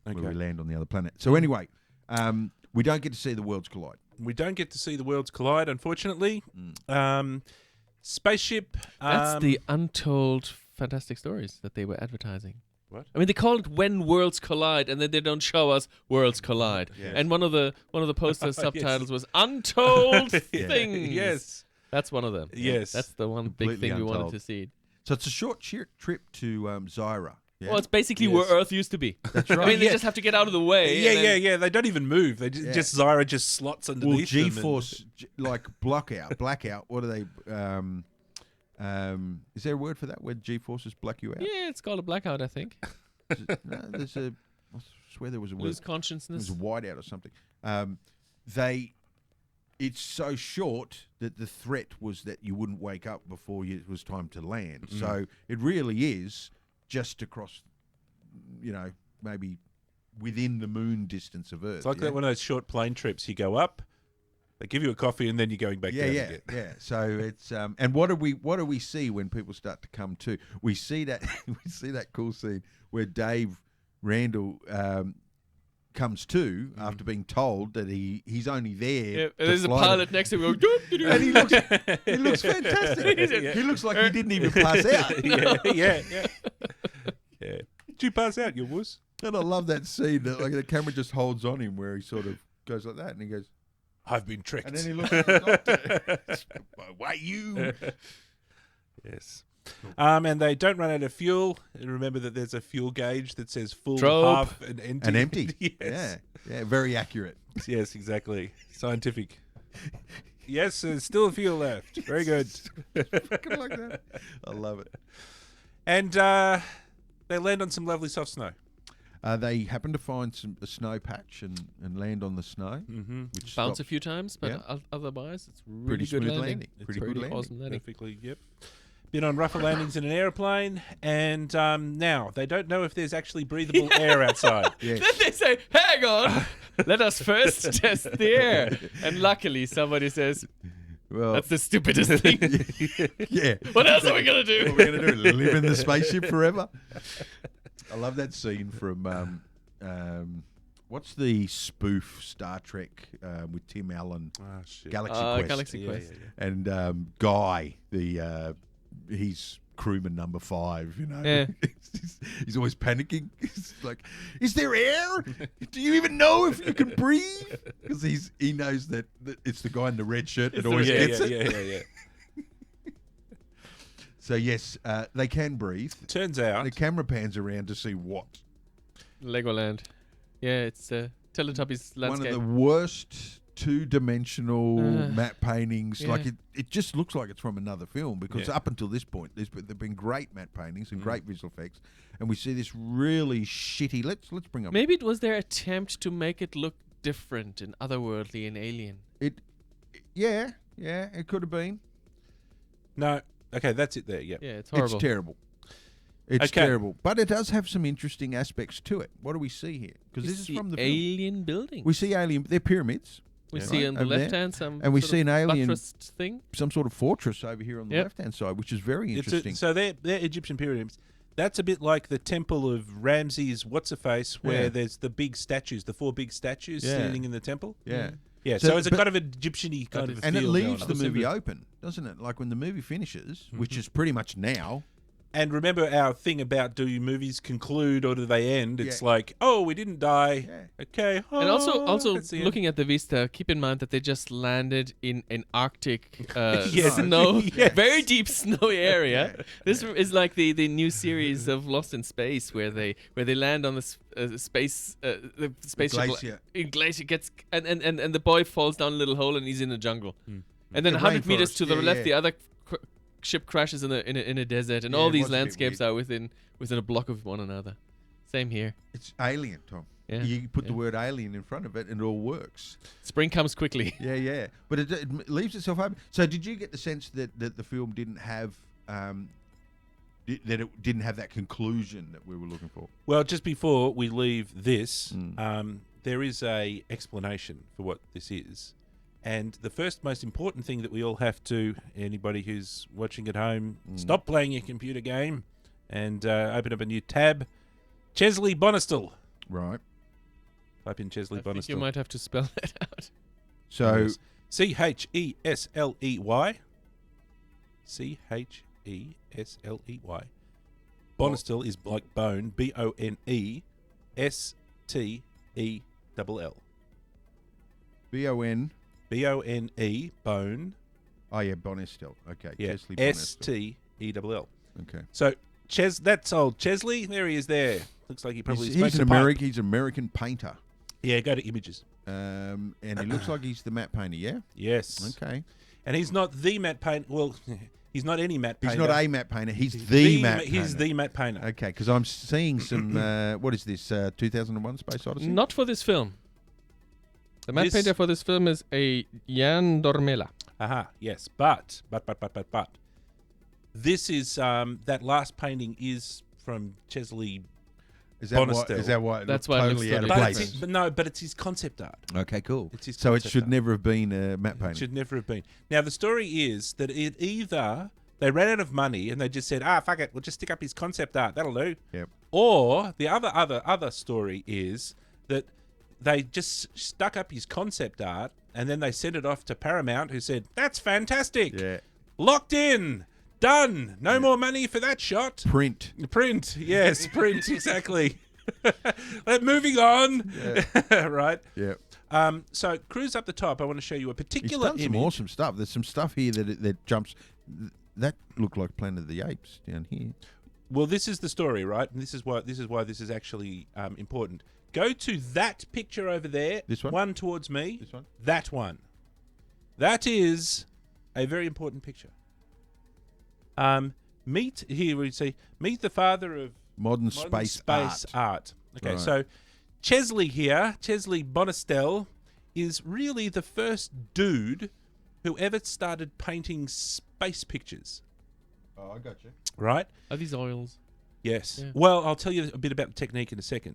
Okay. Where we land on the other planet. So anyway, we don't get to see the worlds collide. We don't get to see the worlds collide, unfortunately. Spaceship. That's the untold fantastic stories that they were advertising. What? I mean, they call it "When Worlds Collide," and then they don't show us worlds collide. Yes. And one of the poster subtitles was "Untold Things." Yes. That's one of them. Yes. That's the one big Completely thing we wanted untold. to see. So it's a short trip to Zyra. Yeah? Well, it's basically Yes. where Earth used to be. That's right. I mean, they just have to get out of the way. Yeah, and then- yeah. They don't even move. They just Zyra just slots underneath Well, them. G-force, like blackout. What are they? Is there a word for that? Where G-forces black you out? Yeah, it's called a blackout, I think. No, there's a. I swear there was a word. Lose It consciousness. was whiteout or something. It's so short that the threat was that you wouldn't wake up before it was time to land. So it really is just across, maybe within the moon distance of Earth. It's like that one of those short plane trips. You go up, they give you a coffee, and then you're going back down again. Yeah. So it's and what do we see when people start to come to? We see that cool scene where Dave Randall comes to after being told that he's only there. Yeah, to there's a fly pilot next to him going, "Doop, doop, doop." and he looks fantastic. Yeah. He looks like he didn't even pass out. Yeah. Did you pass out, you wuss? And I love that scene that like the camera just holds on him where he sort of goes like that and he goes, I've been tricked. and then he looks at the doctor. Why you? Yes. And they don't run out of fuel. And remember that there's a fuel gauge that says full, Trope. half, and empty. And empty. Yes. Yeah, very accurate. Yes, exactly. Scientific. Yes, there's still fuel left. Very good. Fucking like that. I love it. And they land on some lovely soft snow. They happen to find a snow patch and land on the snow, which Bounce a stops few times, but Yeah. otherwise, it's really pretty good smooth landing. landing. Pretty good landing. Awesome landing. Perfectly, yep. Been on rougher landings in an airplane, and now they don't know if there's actually breathable air outside. Yeah. Then they say, "Hang on, let us first test the air." And luckily, somebody says, Well, "That's the stupidest thing. yeah. What else are we gonna do?" What are we going to do? Live in the spaceship forever? I love that scene from what's the spoof Star Trek with Tim Allen, Oh, shit. Galaxy Quest, Galaxy Quest. and Guy, he's crewman number 5. Yeah. he's always panicking. He's like, "Is there air? Do you even know if you can breathe?" Because he knows that it's the guy in the red shirt that always gets it. Yeah. So yes, they can breathe. Turns out, The camera pans around to see what. Legoland. Yeah, it's Teletubbies One landscape. of the worst two-dimensional matte paintings. yeah. Like it just looks like it's from another film because Yeah. up until this point, there've been great matte paintings and great visual effects, and we see this really shitty. Let's bring up Maybe it was their attempt to make it look different and otherworldly and alien. it. Yeah, it could have been. no. Okay, that's it there. Yep. Yeah, it's horrible. It's terrible. It's Okay. terrible, but it does have some interesting aspects to it. What do we see here? Because We this is see from the film. alien building. We see alien. They're pyramids. We Yeah. see Right, on the over there. left hand some And we sort see of an alien- buttressed thing. Some sort of fortress over here on the Yep. left-hand side, which is very It's interesting. so they're Egyptian pyramids. That's a bit like the temple of Ramses what's-a-face, where Yeah. there's the big statues, the 4 big statues Yeah. standing in the temple. yeah. Yeah, So- so it's a but- kind of Egyptian-y kind of a And it feel leaves going the on. movie open, doesn't it? Like when the movie finishes, which is pretty much now. And remember our thing about do movies conclude or do they end? It's Yeah. like, oh, we didn't die. Yeah. Okay. And also that's the end. looking at the vista, keep in mind that they just landed in an Arctic Yes. snow, Yes. very deep snowy area. This is like the new series of Lost in Space, where they land on the space the spaceship glacier. in glacier gets and the boy falls down a little hole and he's in the jungle, and then The 100 meters rainforest, to the yeah, left, yeah. the other ship crashes in a desert, and Yeah, all it these was a bit landscapes weird. are within a block of one another. Same here. It's alien, Tom. Yeah, You put the yeah. word alien in front of it and it all works. Spring comes quickly. Yeah. But it leaves itself open. So did you get the sense that the film didn't have that it didn't have that conclusion that we were looking for? Well, just before we leave this, there is a explanation for what this is. And the first most important thing that we all have to, anybody who's watching at home, stop playing your computer game and open up a new tab. Chesley Bonestell. Right. Type in Chesley Bonestell. I think you might have to spell that out. So Chesley. Chesley. Bonestell is like bone. Bonestell. B-O-N. B-O-N-E, bone. Oh, yeah, Bonestell. Okay, Yeah, Chesley Bonestell. S-T-E-L-L. Okay. So, that's old Chesley. There he is there. Looks like he probably smokes He's a an pipe. He's an American painter. Yeah, go to images. And he looks like he's the matte painter, yeah? Yes. Okay. And he's not the matte painter. Well, he's not any matte painter. He's not a matte painter. He's the matte painter. He's the matte painter. Okay, because I'm seeing some, what is this, 2001 Space Odyssey? Not for this film. The matte painter for this film is a Jan Dormela. Aha, yes. But. This is, that last painting is from Chesley Bonestell. Is that why it That's looks why it totally looks out of totally place? different. But it's his concept art. Okay, cool. It's his So it concept should art. never have been a matte painting. It should never have been. Now, the story is that it either they ran out of money and they just said, fuck it, we'll just stick up his concept art. That'll do. Yep. Or the other story is that they just stuck up his concept art and then they sent it off to Paramount, who said, that's fantastic. Yeah. Locked in. Done. No more money for that shot. Print. Print. Yes, print. Exactly. Moving on. Yeah. Right. Yeah. So cruise up the top. I want to show you a He's particular done image. some awesome stuff. There's some stuff here that jumps. That looked like Planet of the Apes down here. Well, this is the story, right? And this is why this is actually important. Go to that picture over there. This one? One towards me. This one? That one. That is a very important picture. Meet the father of Modern space art. Okay, Right. so Chesley here, Chesley Bonestell, is really the first dude who ever started painting space pictures. Oh, I got you. Right? Are these oils? Yes. Yeah. Well, I'll tell you a bit about the technique in a second.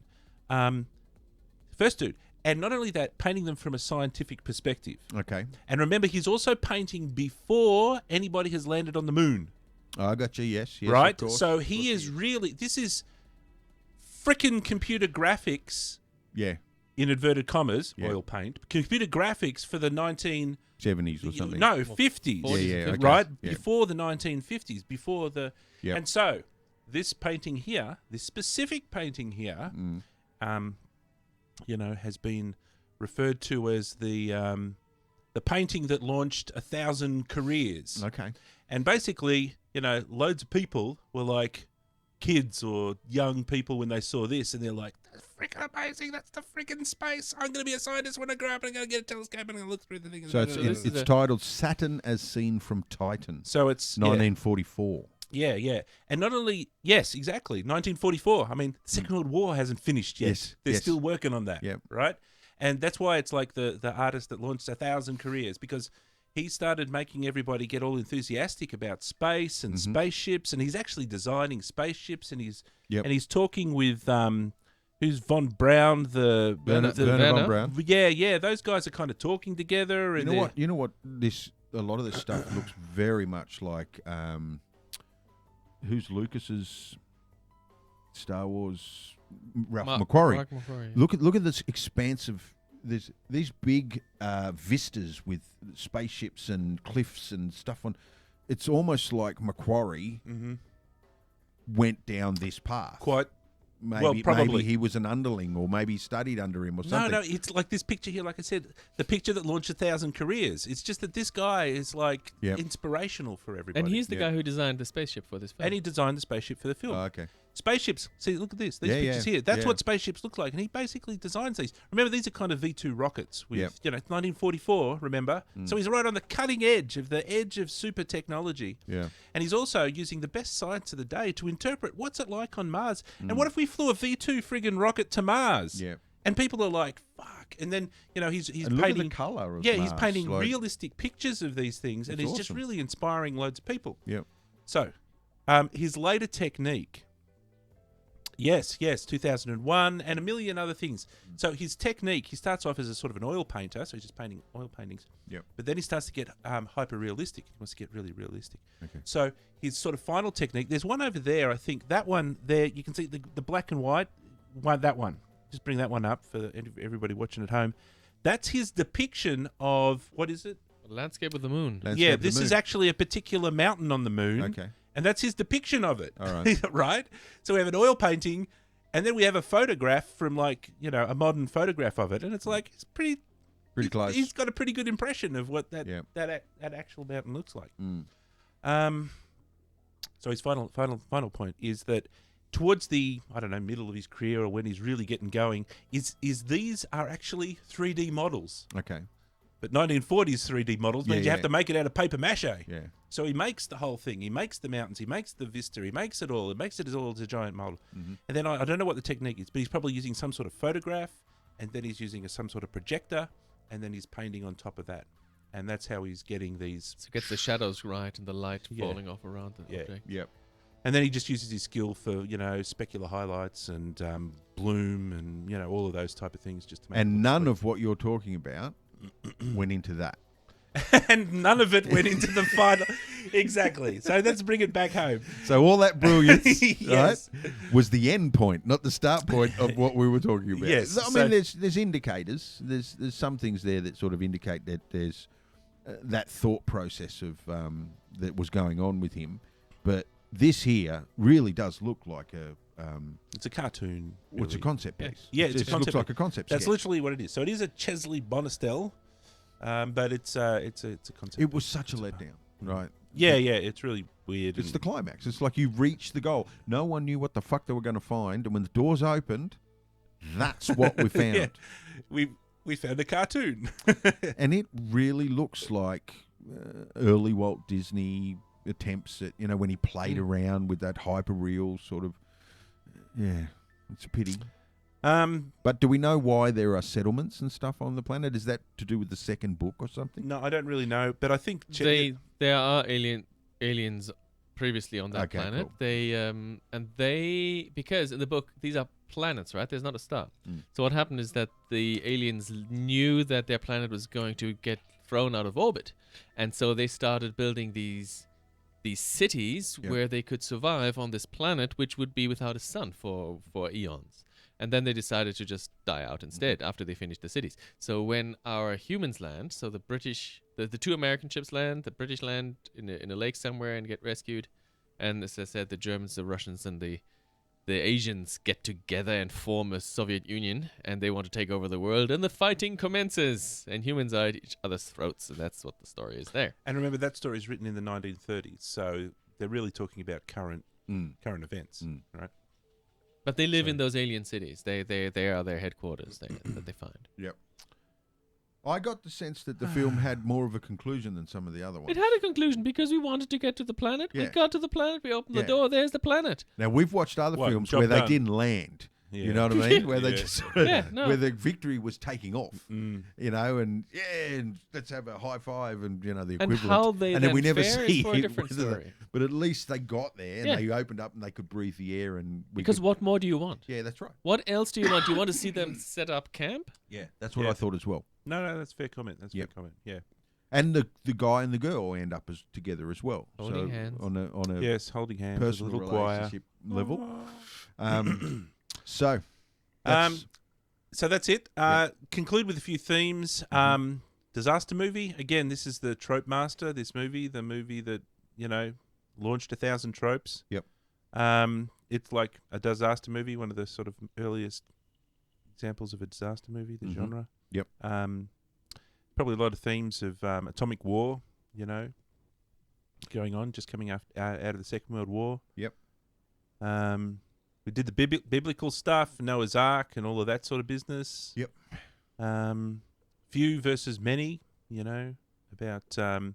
First dude. And not only that, painting them from a scientific perspective. Okay. And remember, he's also painting before anybody has landed on the moon. Oh, I got you. Yes. Right? Of course. So he is really... This is frickin' computer graphics, Yeah. in inverted commas, Yeah. oil paint, computer graphics for the 70s or something. No, 50s. Yeah, okay. Right? Yeah. Before the 1950s, before the... Yep. And so, this painting here, this specific painting here, has been referred to as the painting that launched 1,000 careers. Okay. And basically, loads of people were like kids or young people when they saw this, and they're like, that's freaking amazing. That's the freaking space. I'm going to be a scientist when I grow up, and I'm going to get a telescope, and I'm going to look through the thing. So it's titled Saturn as Seen from Titan. So it's 1944. Yeah. And not only, yes, exactly, 1944. I mean, the Second World War hasn't finished yet. Yes, They're yes. still working on that, Yep. right? And that's why it's like the artist that launched 1,000 careers, because he started making everybody get all enthusiastic about space and spaceships, and he's actually designing spaceships, and he's talking with who's von Braun, Werner von Braun. Yeah, those guys are kind of talking together. And You know what? A lot of this stuff looks very much like who's Lucas's Star Wars? Ralph McQuarrie. Mark McQuarrie. Look at this expansive. These big vistas with spaceships and cliffs and stuff on. It's almost like McQuarrie went down this path. Quite. Maybe probably. he was an underling, or maybe he studied under him, or something. No, it's like this picture here. Like I said, the picture that launched 1,000 careers. It's just that this guy is like inspirational for everybody. And he's the guy who designed the spaceship for this film. And he designed the spaceship for the film. Oh, okay. Spaceships. See, look at this. These pictures here. That's what spaceships look like. And he basically designs these. Remember, these are kind of V2 rockets with, 1944, remember? So he's right on the cutting edge of super technology. Yeah. And he's also using the best science of the day to interpret what's it like on Mars. And what if we flew a V2 friggin' rocket to Mars? Yeah. And people are like, fuck. And then, he's And painting... look at the colour of he's Mars, painting like- realistic pictures of these things. And It's he's just awesome. really inspiring loads of people. Yep. So, His later technique. Yes, 2001, and a million other things. So his technique, he starts off as a sort of an oil painter, so he's just painting oil paintings. Yep. But then he starts to get hyper-realistic. He wants to get really realistic. Okay. So his sort of final technique, there's one over there, I think. That one there, you can see the black and white one, that one. Just bring that one up for everybody watching at home. That's his depiction of, what is it? Landscape of the moon. Landscape of the this moon. is actually a particular mountain on the moon. Okay. And that's his depiction of it. All right. Right? So we have an oil painting, and then we have a photograph from, like, a modern photograph of it. And it's like, it's pretty close. He's got a pretty good impression of what that actual mountain looks like. So his final point is that towards the, I don't know, middle of his career, or when he's really getting going, is these are actually 3D models. Okay. But 1940s 3D models means you have to make it out of paper mache. Yeah. So he makes the whole thing. He makes the mountains. He makes the vista. He makes it all. He makes it all as a giant model. Mm-hmm. And then I don't know what the technique is, but he's probably using some sort of photograph, and then he's using some sort of projector, and then he's painting on top of that. And that's how he's getting these. So he gets the shadows right and the light falling off around the object. Yep. And then he just uses his skill for, specular highlights and bloom and, all of those type of things just to make And none of what you're talking about went into that. And none of it went into the final. Exactly. So let's bring it back home. So all that brilliance, Yes. right, was the end point, not the start point of what we were talking about. Yes. I mean, there's indicators. There's some things there that sort of indicate that there's that thought process of that was going on with him. But this here really does look like a. It's a cartoon. Well, it's a concept piece. Yeah, it's a concept. Looks like a concept. That's sketch. literally what it is. So it is a Chesley Bonestell, but it's a concept. It was such a letdown, right? Yeah, it's really weird. It's the climax. It's like you reached the goal. No one knew what the fuck they were going to find, and when the doors opened, that's what we found. Yeah. We found a cartoon, and it really looks like early Walt Disney attempts at when he played around with that hyper-real sort of. Yeah, it's a pity. But do we know why there are settlements and stuff on the planet? Is that to do with the second book or something? No, I don't really know. But I think there are aliens previously on that planet. Cool. They because in the book these are planets, right? There's not a star. So what happened is that the aliens knew that their planet was going to get thrown out of orbit, and so they started building these cities where they could survive on this planet, which would be without a sun for eons. And then they decided to just die out instead after they finished the cities. So when our humans land, so the two American ships land, the British land in a lake somewhere and get rescued. And as I said, the Germans, the Russians, and the Asians get together and form a Soviet Union, and they want to take over the world, and the fighting commences, and humans are at each other's throats, and that's what the story is there. And remember, that story is written in the 1930s, so they're really talking about current events, right? But they live in those alien cities. They are their headquarters that they find. Yep. I got the sense that the film had more of a conclusion than some of the other ones. It had a conclusion because we wanted to get to the planet. Yeah. We got to the planet. We opened the door. There's the planet. Now, we've watched other films where they didn't land. Yeah. You know what I mean? Where they just where the victory was taking off. And let's have a high five and the equivalent. And how they and then we never see for a different story. But at least they got there and they opened up and they could breathe the air and what more do you want? Yeah, that's right. What else do you want? Do you want to see them set up camp? Yeah, that's what I thought as well. No, that's a fair comment. Fair comment. Yeah. And the guy and the girl end up together as well. Holding hands. On a holding hands. personal A little relationship level. So that's it. Conclude with a few themes. Disaster movie. Again, this is the trope master. This movie, the movie that launched 1,000 tropes. Yep. It's like a disaster movie, one of the sort of earliest examples of a disaster movie, the genre. Yep. Probably a lot of themes of atomic war, going on, just coming out of the Second World War. Yep. We did the biblical stuff, Noah's Ark, and all of that sort of business. Yep. Few versus many, about how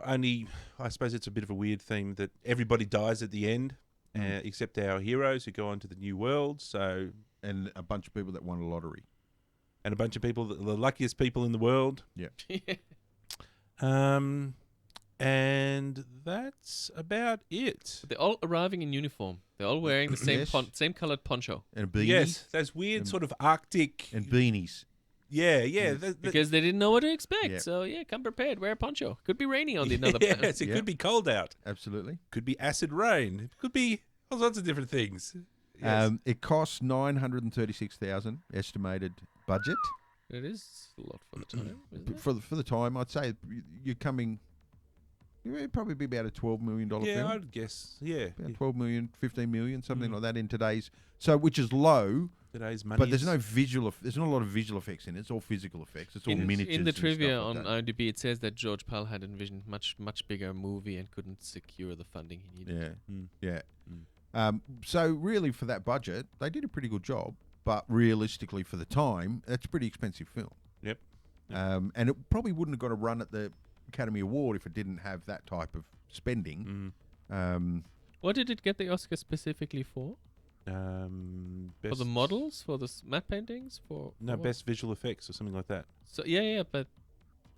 only, I suppose it's a bit of a weird theme that everybody dies at the end, except our heroes who go on to the new world. So, and a bunch of people that won a lottery. And a bunch of people, the luckiest people in the world. Yeah. And that's about it. They're all arriving in uniform. They're all wearing the same Yes. same colored poncho. And a beanie. Yes, those weird sort of Arctic. And beanies. Yeah. Because they didn't know what to expect. Yeah. So, come prepared. Wear a poncho. Could be raining on the another Yes, it Yeah. could be cold out. Absolutely. Could be acid rain. It could be all sorts of different things. Yes. It costs $936,000 estimated budget. It is a lot for the time, isn't it? For the time, I'd say you're coming. It'd probably be about a $12 million yeah, film. I'd guess. Yeah. About 12 million, 15 million, something like that in today's. So, which is low, Today's money. but there's no there's not a lot of visual effects in it. It's all physical effects. It's all miniatures. In the and trivia stuff on like that. IMDb, it says that George Pal had envisioned much bigger movie and couldn't secure the funding he needed. Yeah. So really, for that budget, they did a pretty good job. But realistically, for the time, that's a pretty expensive film. Yep. And it probably wouldn't have got a run at the Academy Award if it didn't have that type of spending. What did it get the Oscar specifically for? For the models, for the matte paintings, for what? best visual effects or something like that. So but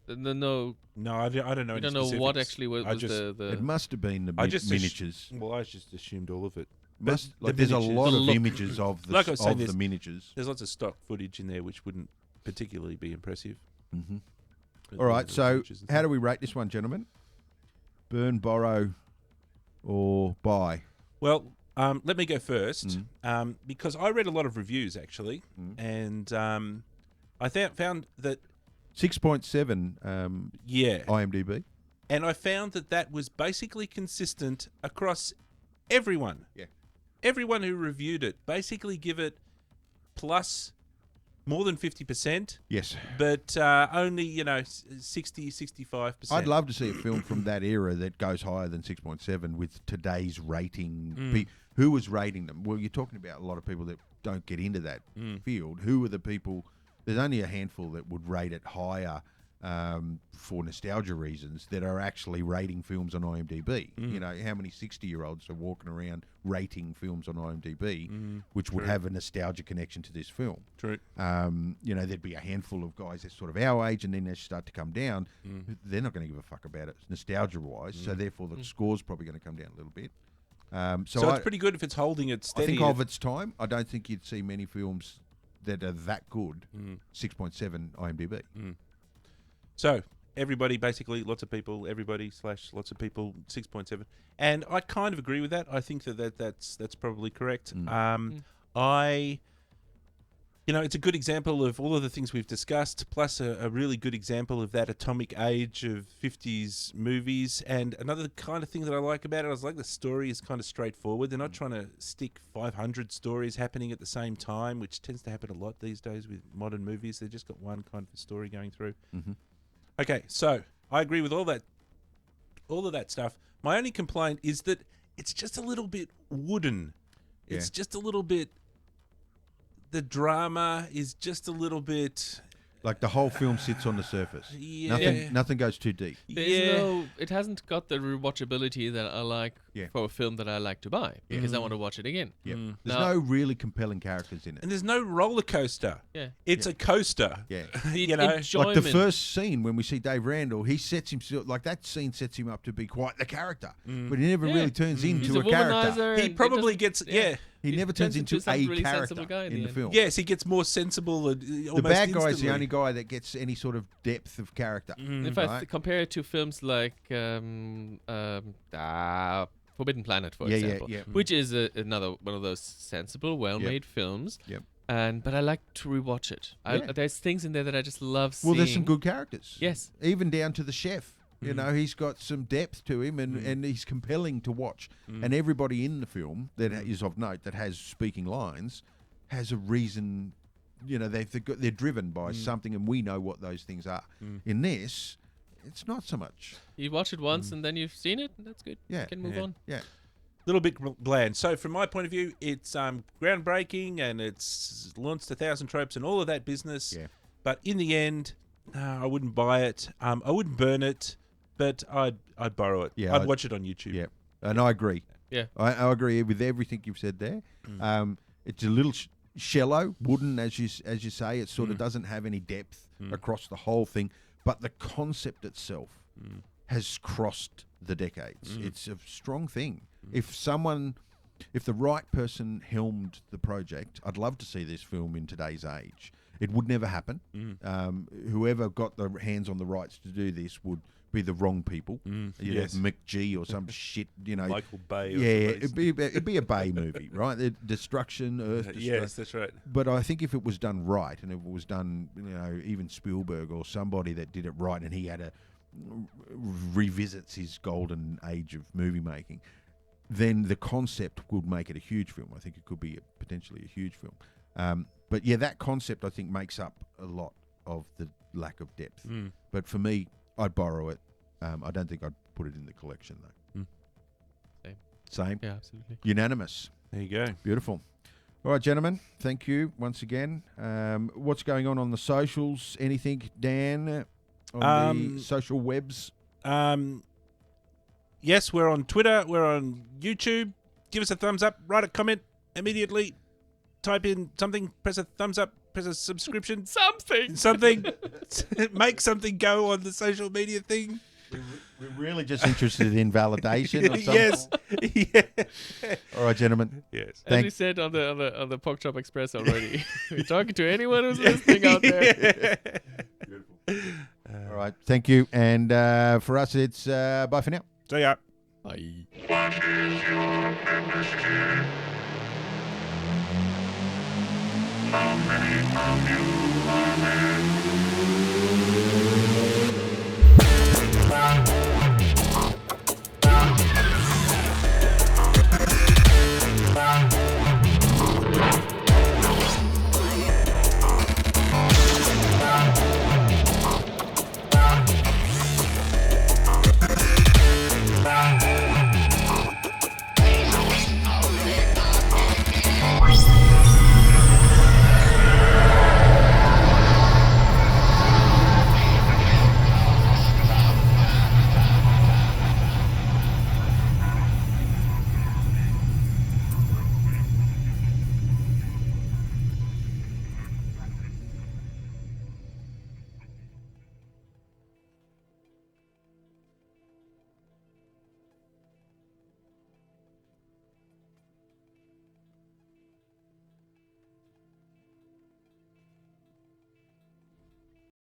no, No, I don't know. we any don't know what specifics. actually was, I was just- the. It must have been the I just miniatures. Well, I just assumed all of it. Must, the like there's a miniatures. lot The of look. images of the Like I was saying, of the there's- miniatures. There's lots of stock footage in there which wouldn't particularly be impressive. Mm-hmm. But All right, the so pictures and how stuff. do we rate this one, gentlemen? Burn, borrow, or buy? Well, let me go first Mm. because I read a lot of reviews actually, and I found that 6.7 yeah, IMDb. and I found that was basically consistent across everyone. Yeah. Everyone who reviewed it basically give it plus more than 50%, Yes. but only 60-65%. I'd love to see a film from that era that goes higher than 6.7 with today's rating. Who was rating them? Well, you're talking about a lot of people that don't get into that field. Who are the people? There's only a handful that would rate it higher for nostalgia reasons that are actually rating films on IMDb. You know, how many 60-year-olds are walking around rating films on IMDb, which would have a nostalgia connection to this film. True. There'd be a handful of guys that's sort of our age, and then they start to come down. They're not going to give a fuck about it nostalgia-wise, so therefore the score's probably going to come down a little bit. So it's pretty good if it's holding it I steady. think of its time, I don't think you'd see many films that are that good. 6.7 IMDb. So everybody, basically, lots of people, lots of people, 6.7, and I kind of agree with that. I think that's probably correct. It's a good example of all of the things we've discussed, plus a really good example of that atomic age of 50s movies. And another kind of thing that I like about it, I was like the story is kind of straightforward. They're not trying to stick 500 stories happening at the same time, which tends to happen a lot these days with modern movies. They've just got one kind of story going through. Okay, so I agree with all of that stuff. My only complaint is that it's just a little bit wooden. It's just a little bit. The drama is just a little bit. Like the whole film sits on the surface. Yeah. Nothing goes too deep. It hasn't got the rewatchability that I like for a film that I like to buy because I want to watch it again. There's no really compelling characters in it. And there's no roller coaster. Yeah. It's a coaster. Yeah. Enjoyment. Like the first scene when we see Dave Randall, he sets himself, like that scene sets him up to be quite the character. But he never really turns He's into a a character. womanizer. He and probably doesn't- gets He never turns into some a really character sensible guy in in the the end. film. Yes, he gets more sensible. The bad guy's the only guy that gets any sort of depth of character. If I compare it to films like Forbidden Planet, for example, which is another one of those sensible, well-made films. Yep. But I like to rewatch it. There's things in there that I just love seeing. Well, there's some good characters. Yes. Even down to the chef. You know, he's got some depth to him, and he's compelling to watch. And everybody in the film that is of note, that has speaking lines, has a reason. You know, they're driven by something, and we know what those things are. In this, it's not so much. You watch it once, and then you've seen it, and that's good. Yeah. You can move on. Yeah. Little bit bland. So from my point of view, it's groundbreaking, and it's launched 1,000 tropes and all of that business. Yeah. But in the end, I wouldn't buy it. I wouldn't burn it, but I'd borrow it. Yeah, I'd watch it on YouTube. Yeah, and I agree. Yeah. I agree with everything you've said there. It's a little shallow, wooden, as you say. It sort of doesn't have any depth across the whole thing. But the concept itself has crossed the decades. It's a strong thing. If the right person helmed the project, I'd love to see this film in today's age. It would never happen. Whoever got the hands on the rights to do this would be the wrong people. You'd have McG or some shit, Michael Bay. It'd be a Bay movie, right? Earth destruction. Yes, that's right. But I think if it was done right, and if it was done, even Spielberg or somebody that did it right, and he had revisits his golden age of movie making, then the concept would make it a huge film. I think it could be potentially a huge film. But yeah, that concept I think makes up a lot of the lack of depth. But for me, I'd borrow it. I don't think I'd put it in the collection though. Same. Yeah, absolutely. Unanimous. There you go. Beautiful. All right, gentlemen. Thank you once again. What's going on the socials? Anything, Dan, on the social webs? Yes, we're on Twitter. We're on YouTube. Give us a thumbs up. Write a comment immediately. Type in something. Press a thumbs up. Press a subscription. Something. Make something go on the social media thing. We're really just interested in validation or something. Yes. Yeah. All right, gentlemen. Yes. As we said on the Pork Chop Express already, we're talking to anyone who's listening out there. Beautiful. All right. Thank you. And for us, it's bye for now. See ya. Bye. What is your membership? How many of you